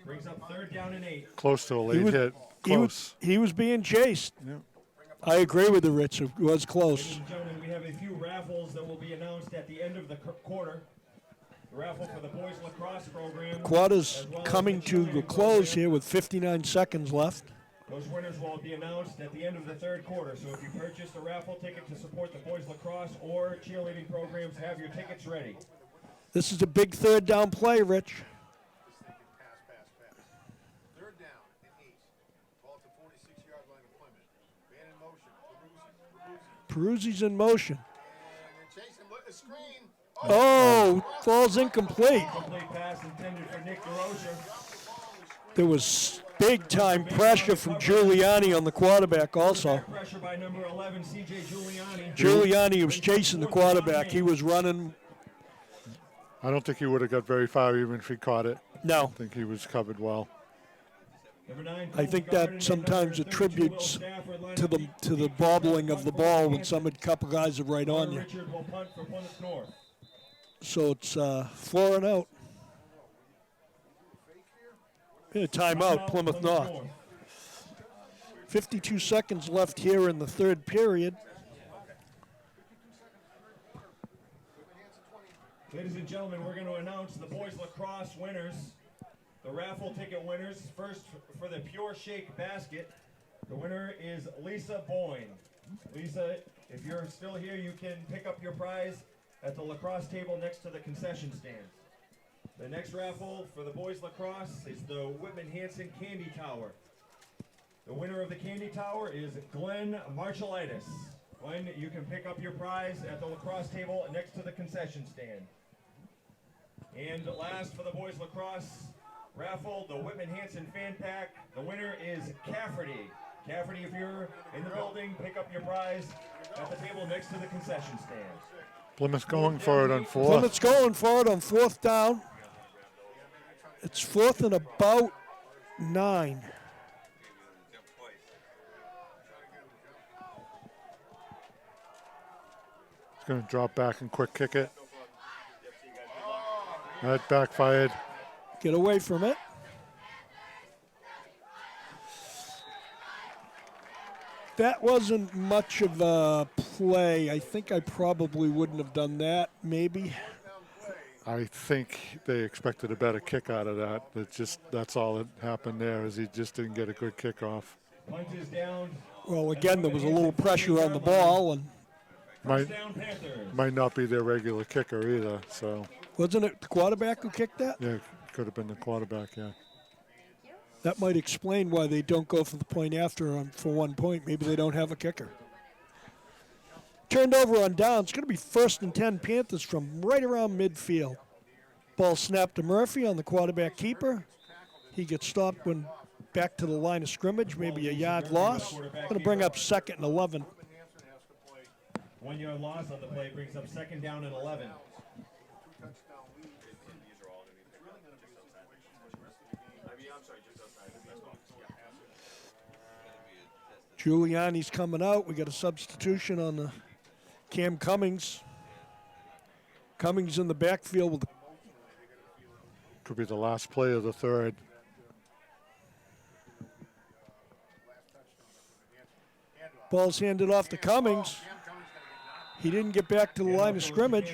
Brings up 3rd down and 8. Close to a late hit. close. He was being chased. Yeah. I agree with you, Rich. It was Ladies close. and gentlemen, we have a few raffles that will be announced at the end of the quarter. The raffle for the boys lacrosse program. Quarter's as well as coming the to a cheerleading close program. here with 59 seconds left. Those winners will be announced at the end of the third quarter. So if you purchased a raffle ticket to support the boys lacrosse or cheerleading programs, have your tickets ready. This is a big third down play, Rich. Pass. Third down and 8. Ball at the 46-yard line of Plymouth. Man in motion. Peruzzi's in motion. And they're chasing a screen. Oh, falls incomplete. Complete pass intended for Nick DeRocher. There was big-time pressure from Giuliani on the quarterback also. Pressure by number 11, C.J. Giuliani. Giuliani was chasing the quarterback. He was running. I don't think he would have got very far even if he caught it. No, I think he was covered well. Number 9, I think that sometimes attributes to the bobbling of the ball when some couple guys are right on you. Richard will punt for Plymouth North. So it's 4 and out. Timeout, Plymouth North. 52 seconds left here in the third period. Ladies and gentlemen, we're going to announce the boys lacrosse winners, the raffle ticket winners. First, for the Pure Shake basket, the winner is Lisa Boyne. Lisa, if you're still here, you can pick up your prize at the lacrosse table next to the concession stand. The next raffle for the boys lacrosse is the Whitman-Hanson Candy Tower. The winner of the Candy Tower is Glenn Marshalitis. Glenn, you can pick up your prize at the lacrosse table next to the concession stand. And last for the boys lacrosse raffle, the Whitman-Hanson Fan Pack. The winner is Cafferty. Cafferty, if you're in the building, pick up your prize at the table next to the concession stand. Plymouth going for it on 4th. Plymouth's going for it on 4th down. It's 4th and about 9. He's going to drop back and quick kick it. That backfired. Get away from it. That wasn't much of a play. I think I probably wouldn't have done that, maybe. I think they expected a better kick out of that. That's all that happened there, is he just didn't get a good kickoff. Punt is down. Well, again, there was a little pressure on the ball, and First down, Panthers. Might not be their regular kicker either, so wasn't it the quarterback who kicked that? yeah, could have been the quarterback, yeah. That might explain why they don't go for the point after for 1 point. Maybe they don't have a kicker. Turned over on down. It's going to be 1st and 10 Panthers from right around midfield. Ball snapped to Murphy on the quarterback keeper. He gets stopped when back to the line of scrimmage, maybe a yard loss. Going to bring up 2nd and 11. 1 yard loss on the play brings up 2nd down and 11. Giuliani's coming out. We got a substitution on the Cam Cummings. Cummings in the backfield with the Could be the last play of the third. ball's handed off to Cummings. He didn't get back to the line of scrimmage.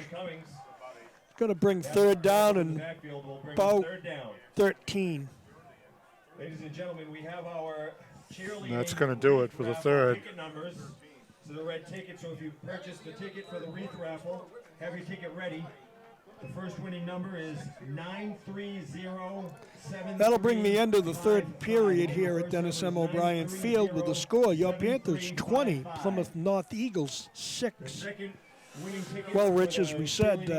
Going to bring 3rd down and about 13. Ladies and gentlemen, we have our cheerleading. That's going to do it for the third. Ticket numbers. So the red ticket. So if you purchased the ticket for the wreath raffle, have your ticket ready. The first winning number is 93073. That'll bring the end of the third period here at Dennis M. O'Brien Field with the score. Your Panthers 20, Plymouth North Eagles 6. Well, Rich, as we said,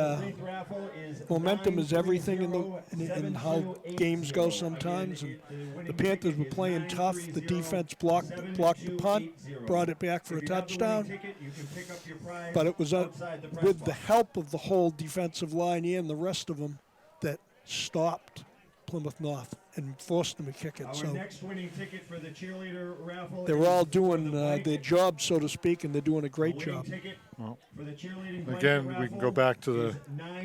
momentum is everything in how games go sometimes. And the Panthers were playing tough. The defense blocked the punt, brought it back for a touchdown. But it was with the help of the whole defensive line and the rest of them that stopped Plymouth North and forced them to kick it. So next winning ticket for the cheerleader raffle. they're all doing their job, so to speak, and they're doing a great job. For the cheerleading blanket Again, we can go raffle back to is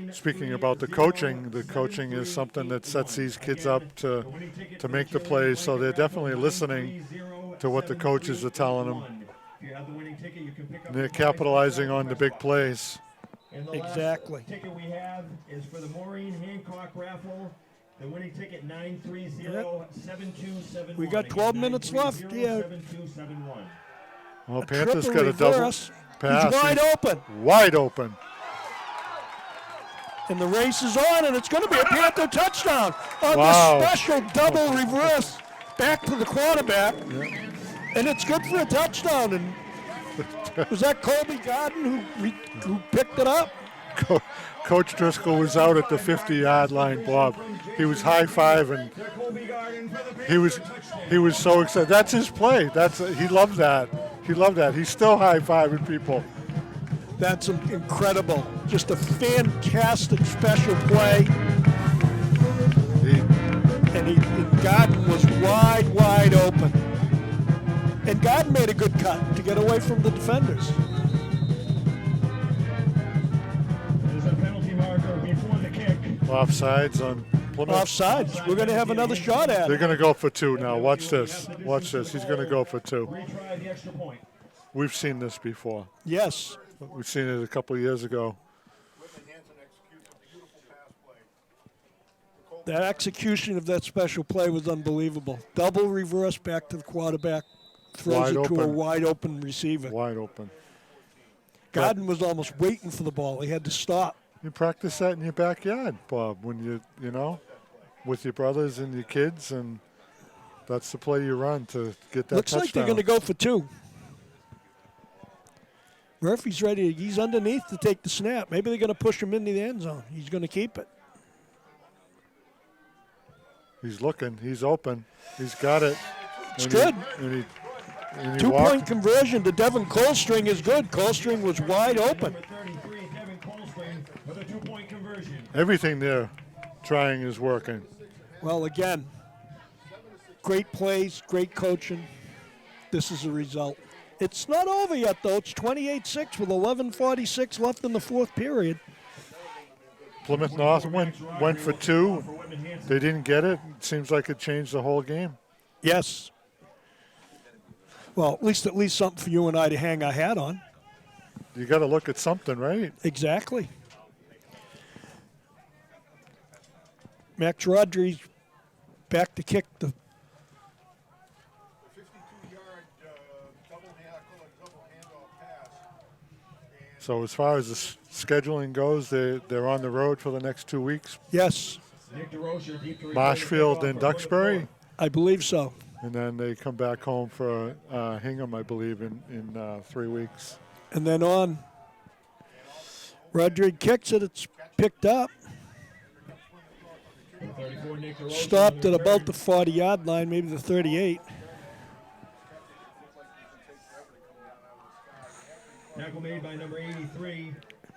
the speaking about the coaching. The coaching is something that sets these kids up to make the plays, so they're definitely listening to what the coaches are telling them. And they're capitalizing on the big plays. And the Exactly. last ticket we have is for the Maureen Hancock raffle. The winning ticket 930-7271. We got 12 minutes left. Yeah. 930-7271. Well, A Panthers triple got a double reverse. pass. He's wide open. Wide open. And the race is on, and it's going to be a Panther touchdown on Wow. the special double reverse back to the quarterback. And it's good for a touchdown. And was that Colby Garden who picked it up? Coach Driscoll was out at the 50-yard line, Bob. He was high-fiving. He was so excited. That's his play. He loved that. He loved that. He's still high-fiving people. That's incredible. Just a fantastic special play. And Garden was wide open. And Garden made a good cut to get away from the defenders. There's a penalty marker before the kick. Offsides on Plymouth. Offsides. We're going to have another shot at They're it. going to go for two now. Watch this. Watch this. He's going to go for two. Retry the extra point. We've seen this before. Yes. We've seen it a couple of years ago. Whitman-Hanson executes a beautiful pass play. That execution of that special play was unbelievable. Double reverse back to the quarterback. Throws Wide it to a open. wide open receiver. Wide open. Garden was almost waiting for the ball. He had to stop. You practice that in your backyard, Bob, when you know, with your brothers and your kids, and that's the play you run to get that Looks touchdown. like they're going to go for two. Murphy's ready. He's underneath to take the snap. Maybe they're going to push him into the end zone. He's going to keep it. He's looking. He's open. He's got it. It's And good. He 2-point conversion to Devin Colstring is good. Colstring was wide open. Number 33, Devin Colstring with a 2-point conversion. Everything they're trying is working. Well, again, great plays, great coaching. This is the result. It's not over yet, though. It's 28-6 with 11:46 left in the fourth period. Plymouth North went for two. They didn't get it. It seems like it changed the whole game. Yes. Well, at least something for you and I to hang our hat on. You got to look at something, right? Exactly. Max Rodriguez back to kick the 52-yard double handoff pass. So as far as the scheduling goes, they're on the road for the next 2 weeks. yes, Nick DeRocher, deep three. Marshfield and Duxbury, I believe so. and then they come back home for Hingham, I believe, in 3 weeks. And then on, Rodriguez kicks it. It's picked up. 34, Nick DeRocher Stopped on at the about the return. 40-yard line, maybe the 38. Tackle made by number 83,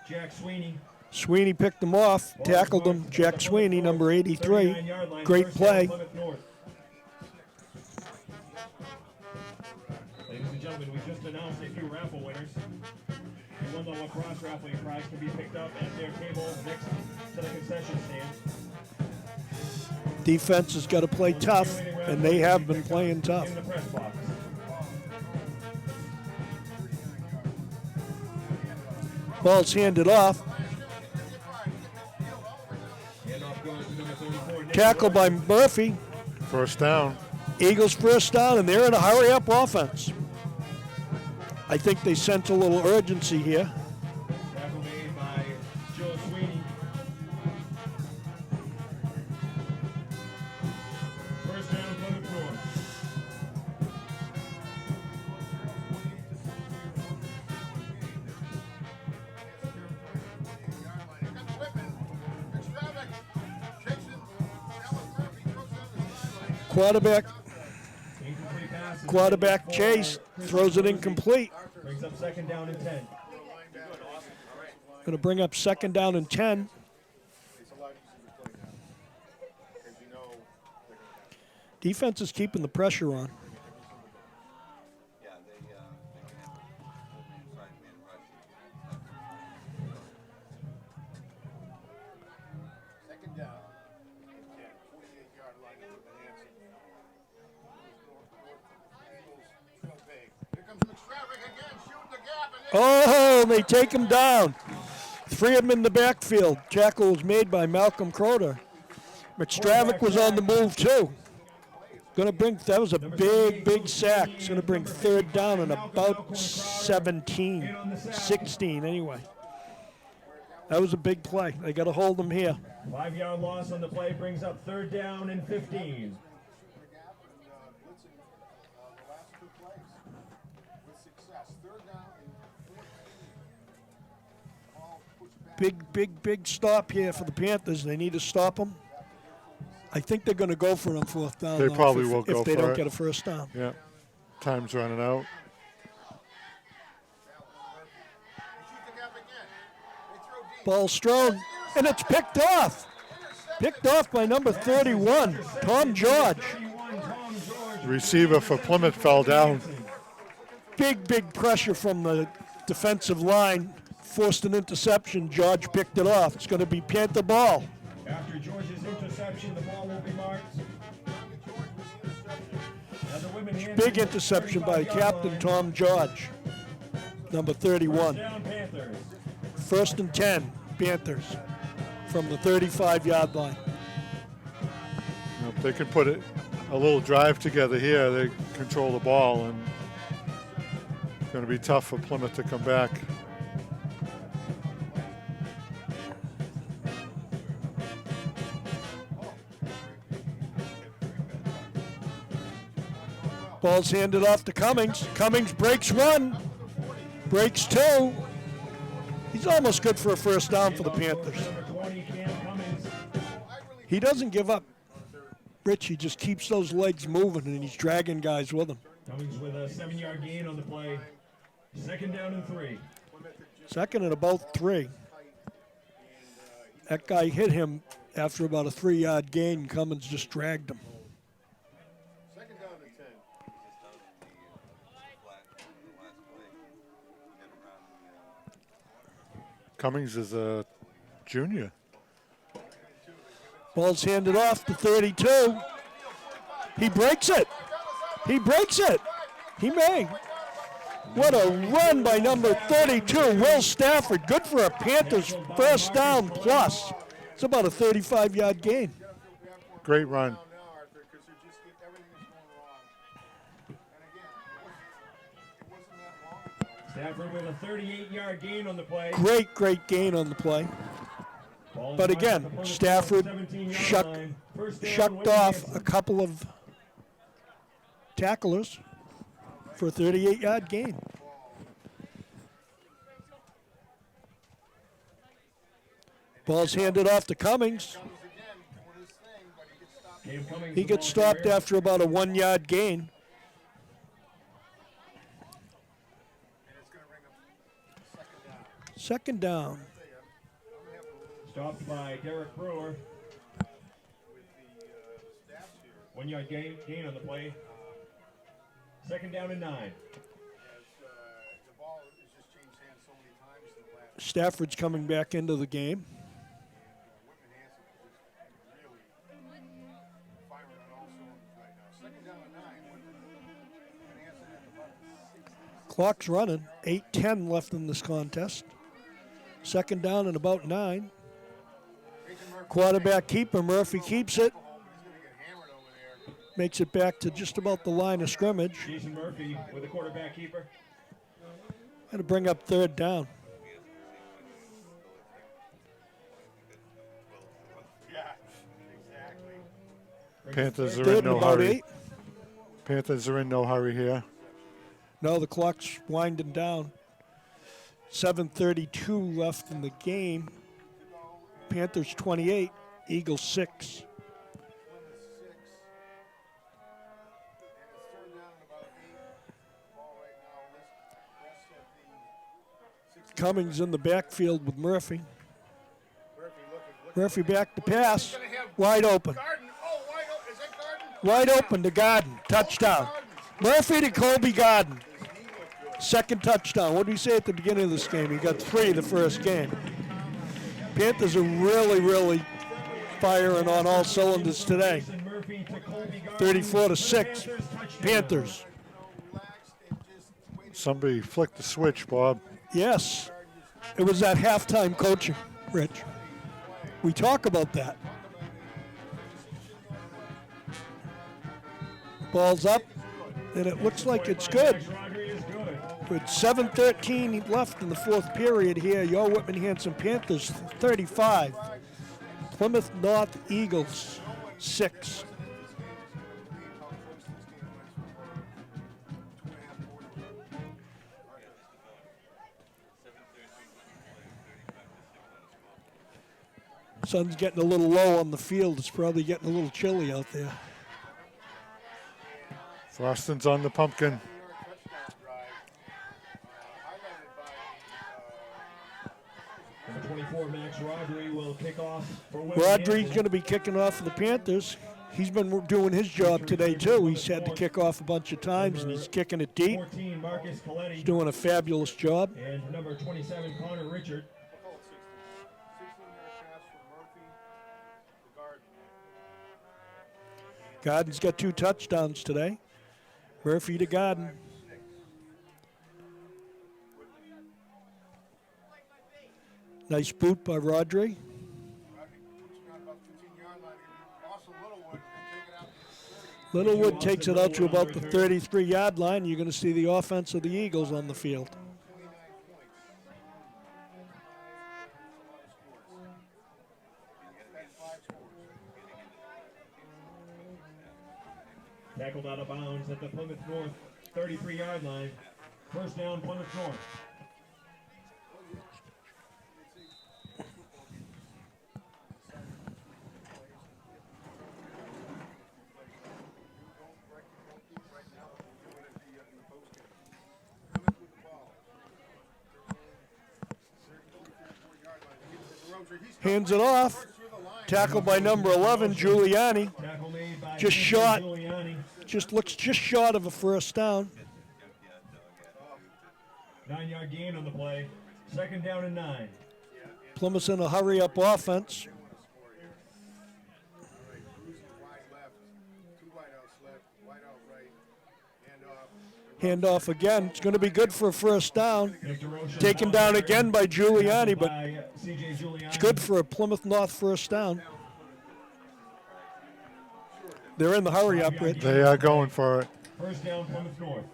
Jack Sweeney. Sweeney picked him off, tackled him. Jack Sweeney, number 83. 39-yard line, Great first down, play. Plymouth North. Ladies and gentlemen, we just announced a few raffle winners. You won the lacrosse raffle. Your prize can be picked up at their table next to the concession stand. Defense has got to play tough, and they have been playing tough. In the press box. Ball's handed off. Handoff goes to number 34, Nick Tackle by Murphy. First down. Eagles first down, and they're in a hurry-up offense. I think they sense a little urgency here. Tackle made by Joe Sweeney. First down, Plymouth North. Quarterback Incomplete pass is Quarterback for chase, Chris throws it Rosie. incomplete. Brings up second down and 10. Going to bring up second down and 10. It's a lot easier to play now. Because you know they're going to Defense is keeping the pressure on. Oh, they take him down. 3 of them in the backfield. Tackle was made by Malcolm Croter. McStravick was on the move too. That was a big sack. It's going to bring 3rd down and about 17, 16 anyway. That was a big play. They got to hold them here. 5-yard loss on the play brings up 3rd down and 15. Big stop here for the Panthers. They need to stop them. I think they're going to go for it on 4th down. They probably will go if they for don't it. get a first down. Yeah. Time's running out. Ball thrown, and it's picked off. Picked off by number 31, Tom George. Receiver for Plymouth fell down. Big pressure from the defensive line. Forced an interception. George picked it off. It's going to be Panther ball. After George's interception, the ball will be marked. Big interception by Captain Tom George, number 31. Down Panthers. 1st and 10, Panthers, from the 35-yard line. If they can put a little drive together here, they control the ball, and it's going to be tough for Plymouth to come back. Ball's handed off to Cummings. Cummings breaks 1, breaks 2. He's almost good for a first down for the Panthers. He doesn't give up. Rich, he just keeps those legs moving, and he's dragging guys with him. Cummings with a 7-yard gain on the play. 2nd down and 3. 2nd and about 3. That guy hit him after about a 3-yard gain, and Cummings just dragged him. Cummings is a junior. Ball's handed off to 32. He breaks it. He breaks it. He may. What a run by number 32, Will Stafford. Good for a Panthers first down plus. It's about a 35-yard gain. Great run. Stafford with a 38-yard gain on the play. Great gain on the play. But again, Stafford shucked off a couple of tacklers for a 38-yard gain. Ball's handed off to Cummings. He gets stopped after about a 1-yard gain. Second down. Stopped by Derek Brewer. 1-yard gain on the play. 2nd down and 9. Stafford's coming back into the game. Clock's running. 8:10 left in this contest. 2nd down and about 9. Quarterback keeper, Murphy keeps it. Makes it back to just about the line of scrimmage. Jason Murphy with the quarterback keeper. Got to bring up 3rd down. Panthers are 3rd in and no about hurry. 8. Panthers are in no hurry here. No, the clock's winding down. 7:32 left in the game. Panthers 28, Eagles 6. Cummings in the backfield with Murphy. Murphy back to pass. Wide open. Wide open to Garden. Touchdown. Murphy to Colby Garden. 2nd touchdown. What did we say at the beginning of this game? He got 3 the first game. Panthers are really firing on all cylinders today. 34-6. Panthers. Somebody flicked the switch, Bob. Yes. It was that halftime coaching, Rich. We talk about that. Ball's up, and it looks like it's good. With 7:13 left in the fourth period here, your Whitman-Hanson Panthers 35. Plymouth North Eagles 6. Sun's getting a little low on the field. It's probably getting a little chilly out there. Froston's on the pumpkin. Number 24, Max Rodri will kick off for Rodri's going to be kicking off for the Panthers. He's been doing his job today, too. He's had to kick off a bunch of times, and he's kicking it deep. 14, Marcus Coletti. He's doing a fabulous job. And number 27, Connor Richard. Garden's got 2 touchdowns today. Murphy to Garden. Nice boot by Rodri. Littlewood takes it out to about the 33-yard line. You're going to see the offense of the Eagles on the field. Tackled out of bounds at the Plymouth North 33-yard line. First down, Plymouth North. Hands it off. Tackled by number 11, Giuliani. Tackle made by Just shot. Giuliani. Looks just short of a first down. 9-yard gain on the play. Second down and 9. Plymouth's in a hurry-up offense. Handoff again. It's going to be good for a first down. Taken down again by Giuliani, but it's good for a Plymouth North first down. They're in the hurry-up, Rich. They are going for it. First down, Plymouth North.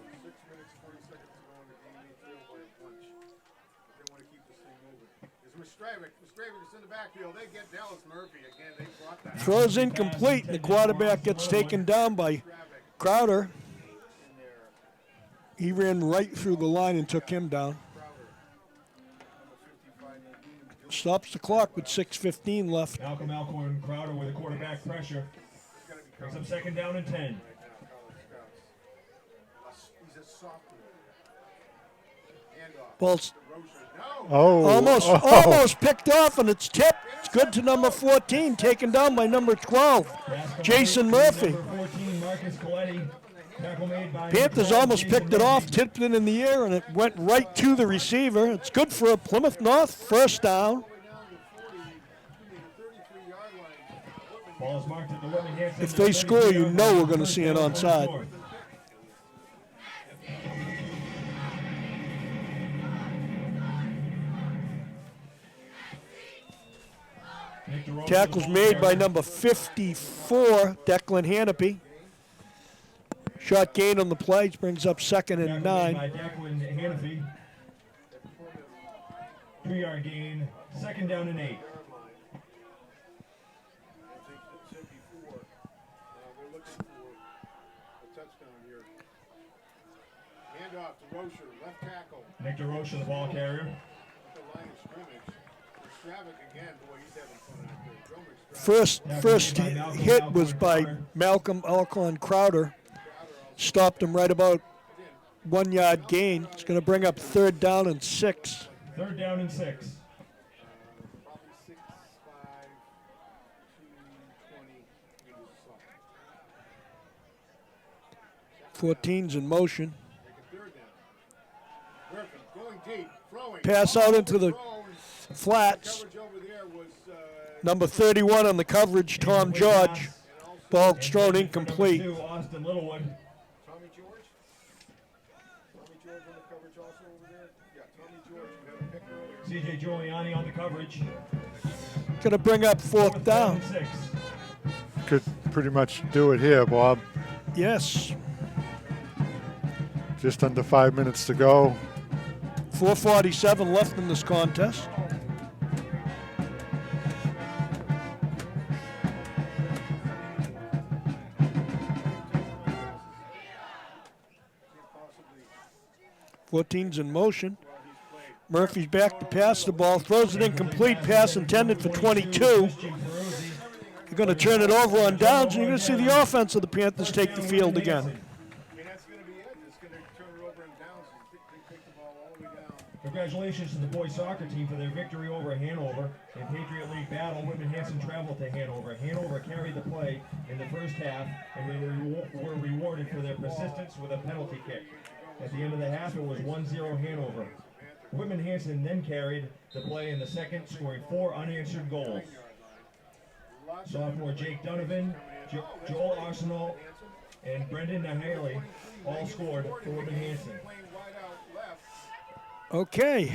Throws incomplete, and the quarterback gets taken down by Crowder. He ran right through the line and took him down. Stops the clock with 6:15 left. Malcolm Alcorn, Crowder with a quarterback pressure. Brings up second down and 10. Ball's Oh, almost picked off, and it's tipped. It's good to number 14, taken down by number 12, Jason Murphy. Number 14, Marcus Coletti. Tackle made by Panthers almost picked it off, tipped it in the air, and it went right to the receiver. It's good for a Plymouth North first down. Ball is marked at the Whitman-Hanson. If they score, you know we're going to see an onside. Tackles made by number 54, Declan Hannapy. Shot gain on the play, brings up second and 9. By Declan Hannafy. 2-yard gain, second down and 8. Nick DeRocha, the ball carrier. First hit was by Malcolm Alcorn Crowder. Stopped him right about 1 yard gain. It's going to bring up third down and 6. Third down and 6. 14's in motion. Pass out into the flats. Number 31 on the coverage, Tom George. Ball thrown incomplete. Austin Littlewood. coverage also over there? Yeah, Tommy George, you had a pick earlier. CJ Giuliani on the coverage. Going to bring up fourth down. and 6. Could pretty much do it here, Bob. Yes. Just under 5 minutes to go. 4:47 left in this contest. Fourteen's in motion. Murphy's back to pass the ball, throws it incomplete, pass intended for 22. You're going to turn it over on downs, and you're going to see the offense of the Panthers take the field again. I mean, that's going to be it. It's going to turn it over and downs and take the ball all the way down. Congratulations to the boys soccer team for their victory over Hanover. In Patriot League battle, Whitman-Hanson traveled to Hanover. Hanover carried the play in the first half, and they were rewarded for their persistence with a penalty kick. At the end of the half, it was 1-0 Hanover. Whitman-Hanson then carried the play in the second, scoring 4 unanswered goals. Sophomore Jake Donovan, Joel Arsenal, and Brendan Nahaley all scored for Whitman-Hanson. Okay.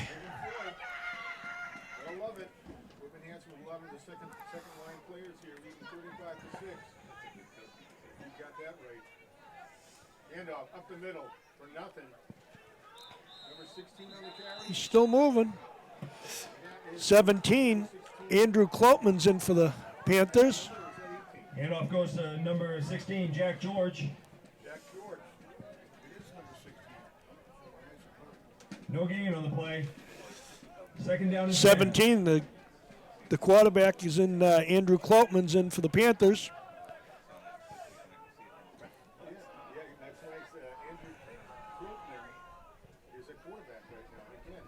I love it. Whitman-Hanson with 11, the second line players here, leading 35-6. You got that right. And up the middle for nothing. Number 16 on the carry. He's still moving. 17, Andrew Klopman's in for the Panthers. Handoff goes to number 16, Jack George. Jack George. It is number 16. No gain on the play. Second down and 17, the quarterback is in, Andrew Klopman's in for the Panthers. Yeah, that's nice. Andrew Krugman is a quarterback right now. Again,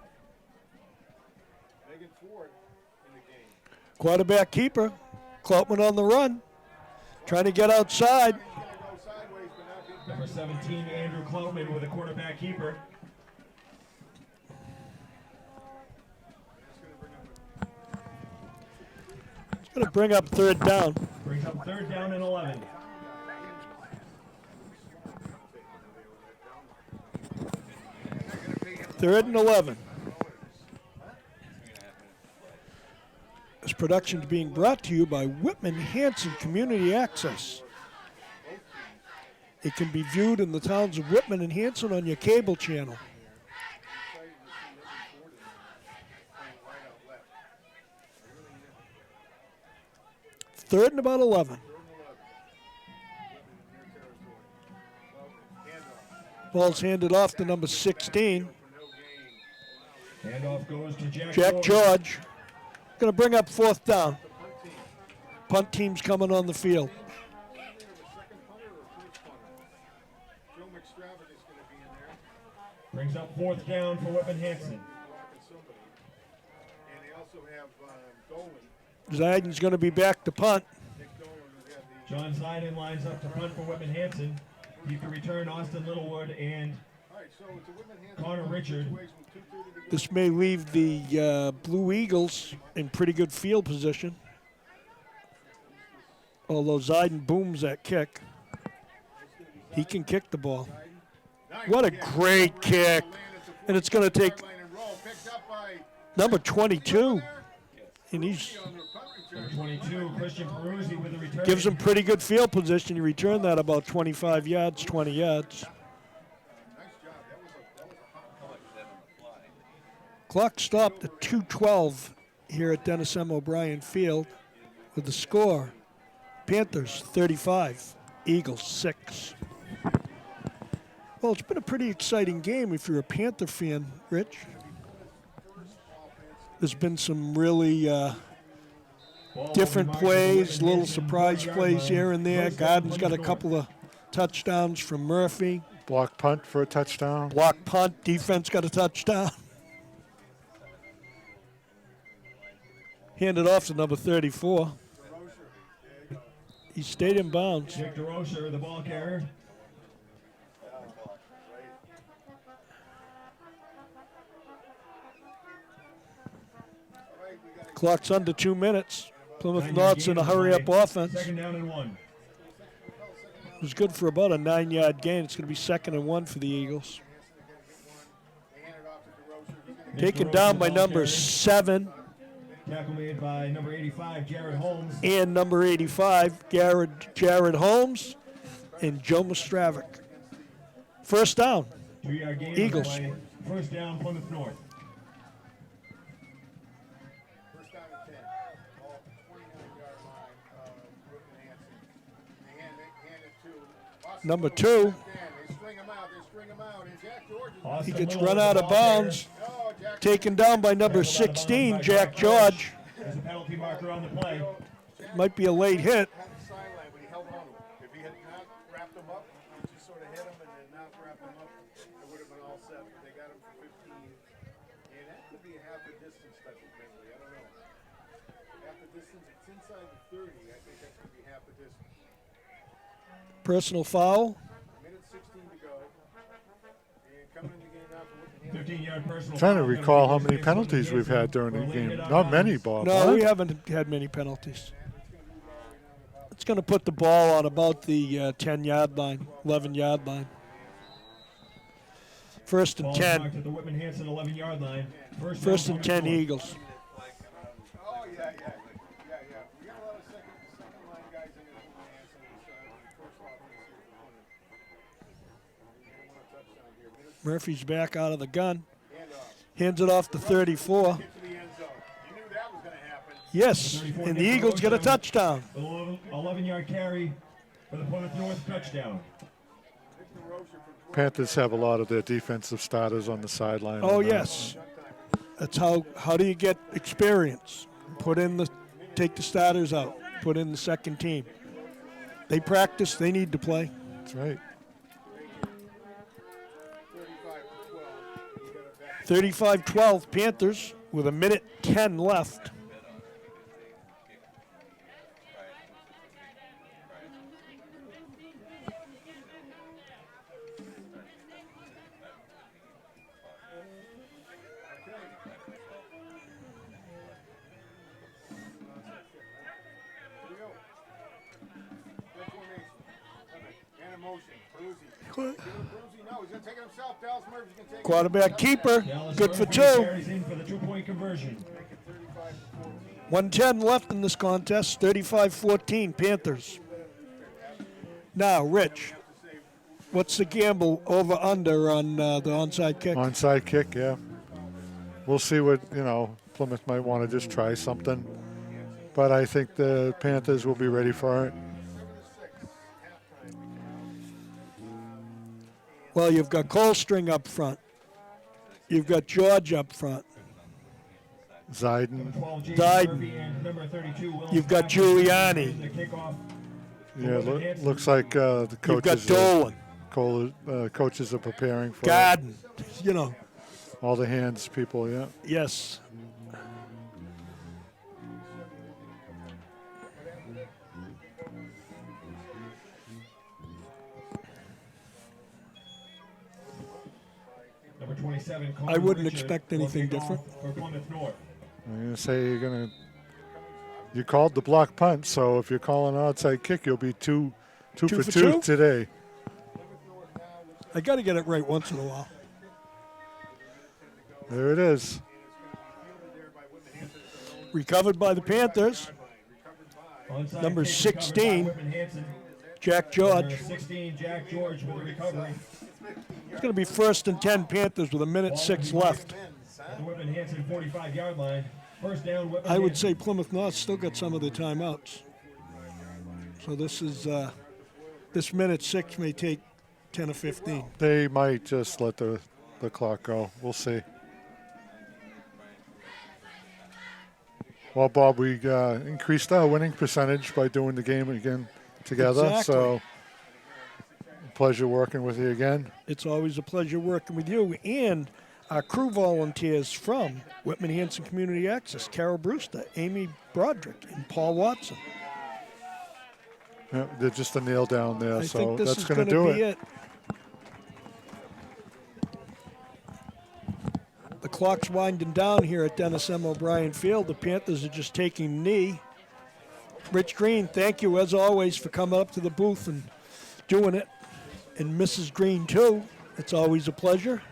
Megan Ford in the game. Quarterback keeper, Klopman on the run, trying to get outside. He's going to go sideways, but not being Number 17, Andrew Klopman with a quarterback keeper. It's going to bring up third down. Brings up third down and 11. Third and 11. This production is being brought to you by Whitman-Hanson Community Access. It can be viewed in the towns of Whitman and Hanson on your cable channel. Third and about 11. Ball's handed off to number 16, Handoff goes to Jack George. Going to bring up fourth down. Punt team's coming on the field. Joe McStravick is going to be in there. Brings up fourth down for Whitman-Hanson. Blocking somebody. And they also have Dolan. Zidon's going to be back to punt. Nick Dolan, who had the John Zidon lines up to punt for Whitman-Hanson. Keep the return Austin Littlewood and all right, so it's a Whitman-Hanson Connor Richard. situation with 2:30 to go. This may leave the Blue Eagles in pretty good field position. Although Zidon booms that kick. He can kick the ball. Nice What a kick. great kick. And it's going to take 40-yard line and roll, picked up by number 22. And he's on the punt return. Number 22, Christian Peruzzi with the return. gives him pretty good field position. You return that about 25 yards, 20 yards. Nice job. That was a hot. Clock stopped at 2:12 here at Dennis M. O'Brien Field with the score, Panthers 35, Eagles 6. Well, it's been a pretty exciting game if you're a Panther fan, Rich. There's been some really different plays, little surprise plays here and there. Garden's got a couple of touchdowns from Murphy. Block punt for a touchdown. Block punt, defense got a touchdown. Handed off to number 34. He stayed in bounds. Nick DeRocher, the ball carrier. Clock's under 2 minutes. Plymouth 9-yard North's in a gain on the hurry-up play. offense. Second down and 1. It was good for about a 9-yard gain. It's going to be 2nd and 1 for the Eagles. Taken down by number 7 Tackle made by number 85, Jared Holmes. and number 85, Jared Holmes and Joe Mostravic. First down. 2-yard gain. Eagles. Play. First down, Plymouth North. First down and 10. All 29-yard line of Whitman-Hanson. They hand it to Austin Number Little. 2. They string him out. And Jack George is He Austin gets Little run with out the of ball carrier. bounds. Oh, Jack Taken down by number 16, Jack George. There's a penalty marker on the play. Might be a late hit. had the sideline, but he held on to him. If he had not wrapped him up, he just sort of hit him and then not wrapped him up, it would have been all set. But they got him for 15. And that could be a half a distance type of penalty. I don't know. Half a distance, it's inside the 30. I think that could be half a distance. Personal foul. Minute 16 to go. And coming in the game now for Whitman-Hanson. 15-yard personal. I'm trying to foul. recall how many penalties we've had during the game. Not many, Bob. No, huh? we haven't had many penalties. It's going to put the ball on about the 10-yard line, 11-yard line. First and Ball 10. marked at the Whitman-Hanson 11-yard line. First down, and 10 Plymouth North. Eagles. Oh, yeah. We got a lot of second line guys in this Whitman-Hanson. First offensive opponent. Murphy's back out of the gun. Hands it off to 34. Get to the end zone. You knew that was going to happen. Yes, and the Eagles get a touchdown. 11-yard carry for the Plymouth North touchdown. Panthers have a lot of their defensive starters on the sideline. Oh, yes. That's how do you get experience? Take the starters out. Put in the second team. They practice. They need to play. That's right. 35-12 Panthers with a minute 10 left. And a motion. Peruzzi. Peruzzi, no, he's going to take it himself. Dallas Murphy's going to take it. Quarterback keeper, Dallas good for Murphy 2. carries in for the 2-point conversion. 1:10 left in this contest. 35-14 Panthers. Now, Rich, what's the gamble over under on the onside kick? Onside kick, yeah. We'll see what, Plymouth might want to just try something. But I think the Panthers will be ready for it. Well, you've got Colstring up front. You've got George up front. Ziden. 12, James Ziden. Murphy and number 32, Will You've got Stafford. Giuliani. The kickoff. Yeah, looks like the You've got coaches, Dolan, coaches are preparing for Garden. all the hands people, yeah. Yes. Number 27, I wouldn't Richard expect will anything kick off different. For Plymouth North. I'm going to say you called the block punt, so if you're calling an outside kick, you'll be two for for two two? today. I got to get it right once in a while. There it is. Recovered by the Panthers. Onside Number kick recovered by 16, Whitman-Hanson. Jack George. Number 16, Jack George with the recovery. It's going to be first and 10 Panthers with a minute 6 left. At the Whitman-Hanson 45-yard line. First down, Whitman-Hanson. I would say Plymouth North still got some of the timeouts. So this minute 6 may take 10 or 15. They might just let the clock go. We'll see. Well, Bob, we increased our winning percentage by doing the game again together. Exactly. So, pleasure working with you again. It's always a pleasure working with you and our crew volunteers from Whitman-Hanson Community Access, Carol Brewster, Amy Broderick, and Paul Watson. Yeah, they're just a nail down there, I so think this that's is going to gonna do be it. The clock's winding down here at Dennis M. O'Brien Field. The Panthers are just taking knee. Rich Green, thank you as always for coming up to the booth and doing it. And Mrs. Green too. It's always a pleasure.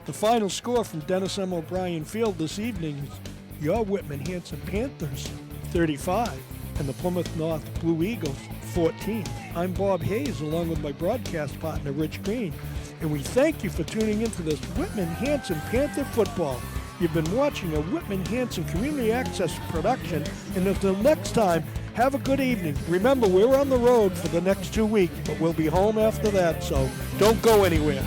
The final score from Dennis M. O'Brien Field this evening is your Whitman-Hanson Panthers 35 and the Plymouth North Blue Eagles 14. I'm Bob Hayes along with my broadcast partner Rich Green, and we thank you for tuning in to this Whitman-Hanson Panther football. You've been watching a Whitman-Hanson Community Access production, and until next time, have a good evening. Remember, we're on the road for the next 2 weeks, but we'll be home after that, so don't go anywhere.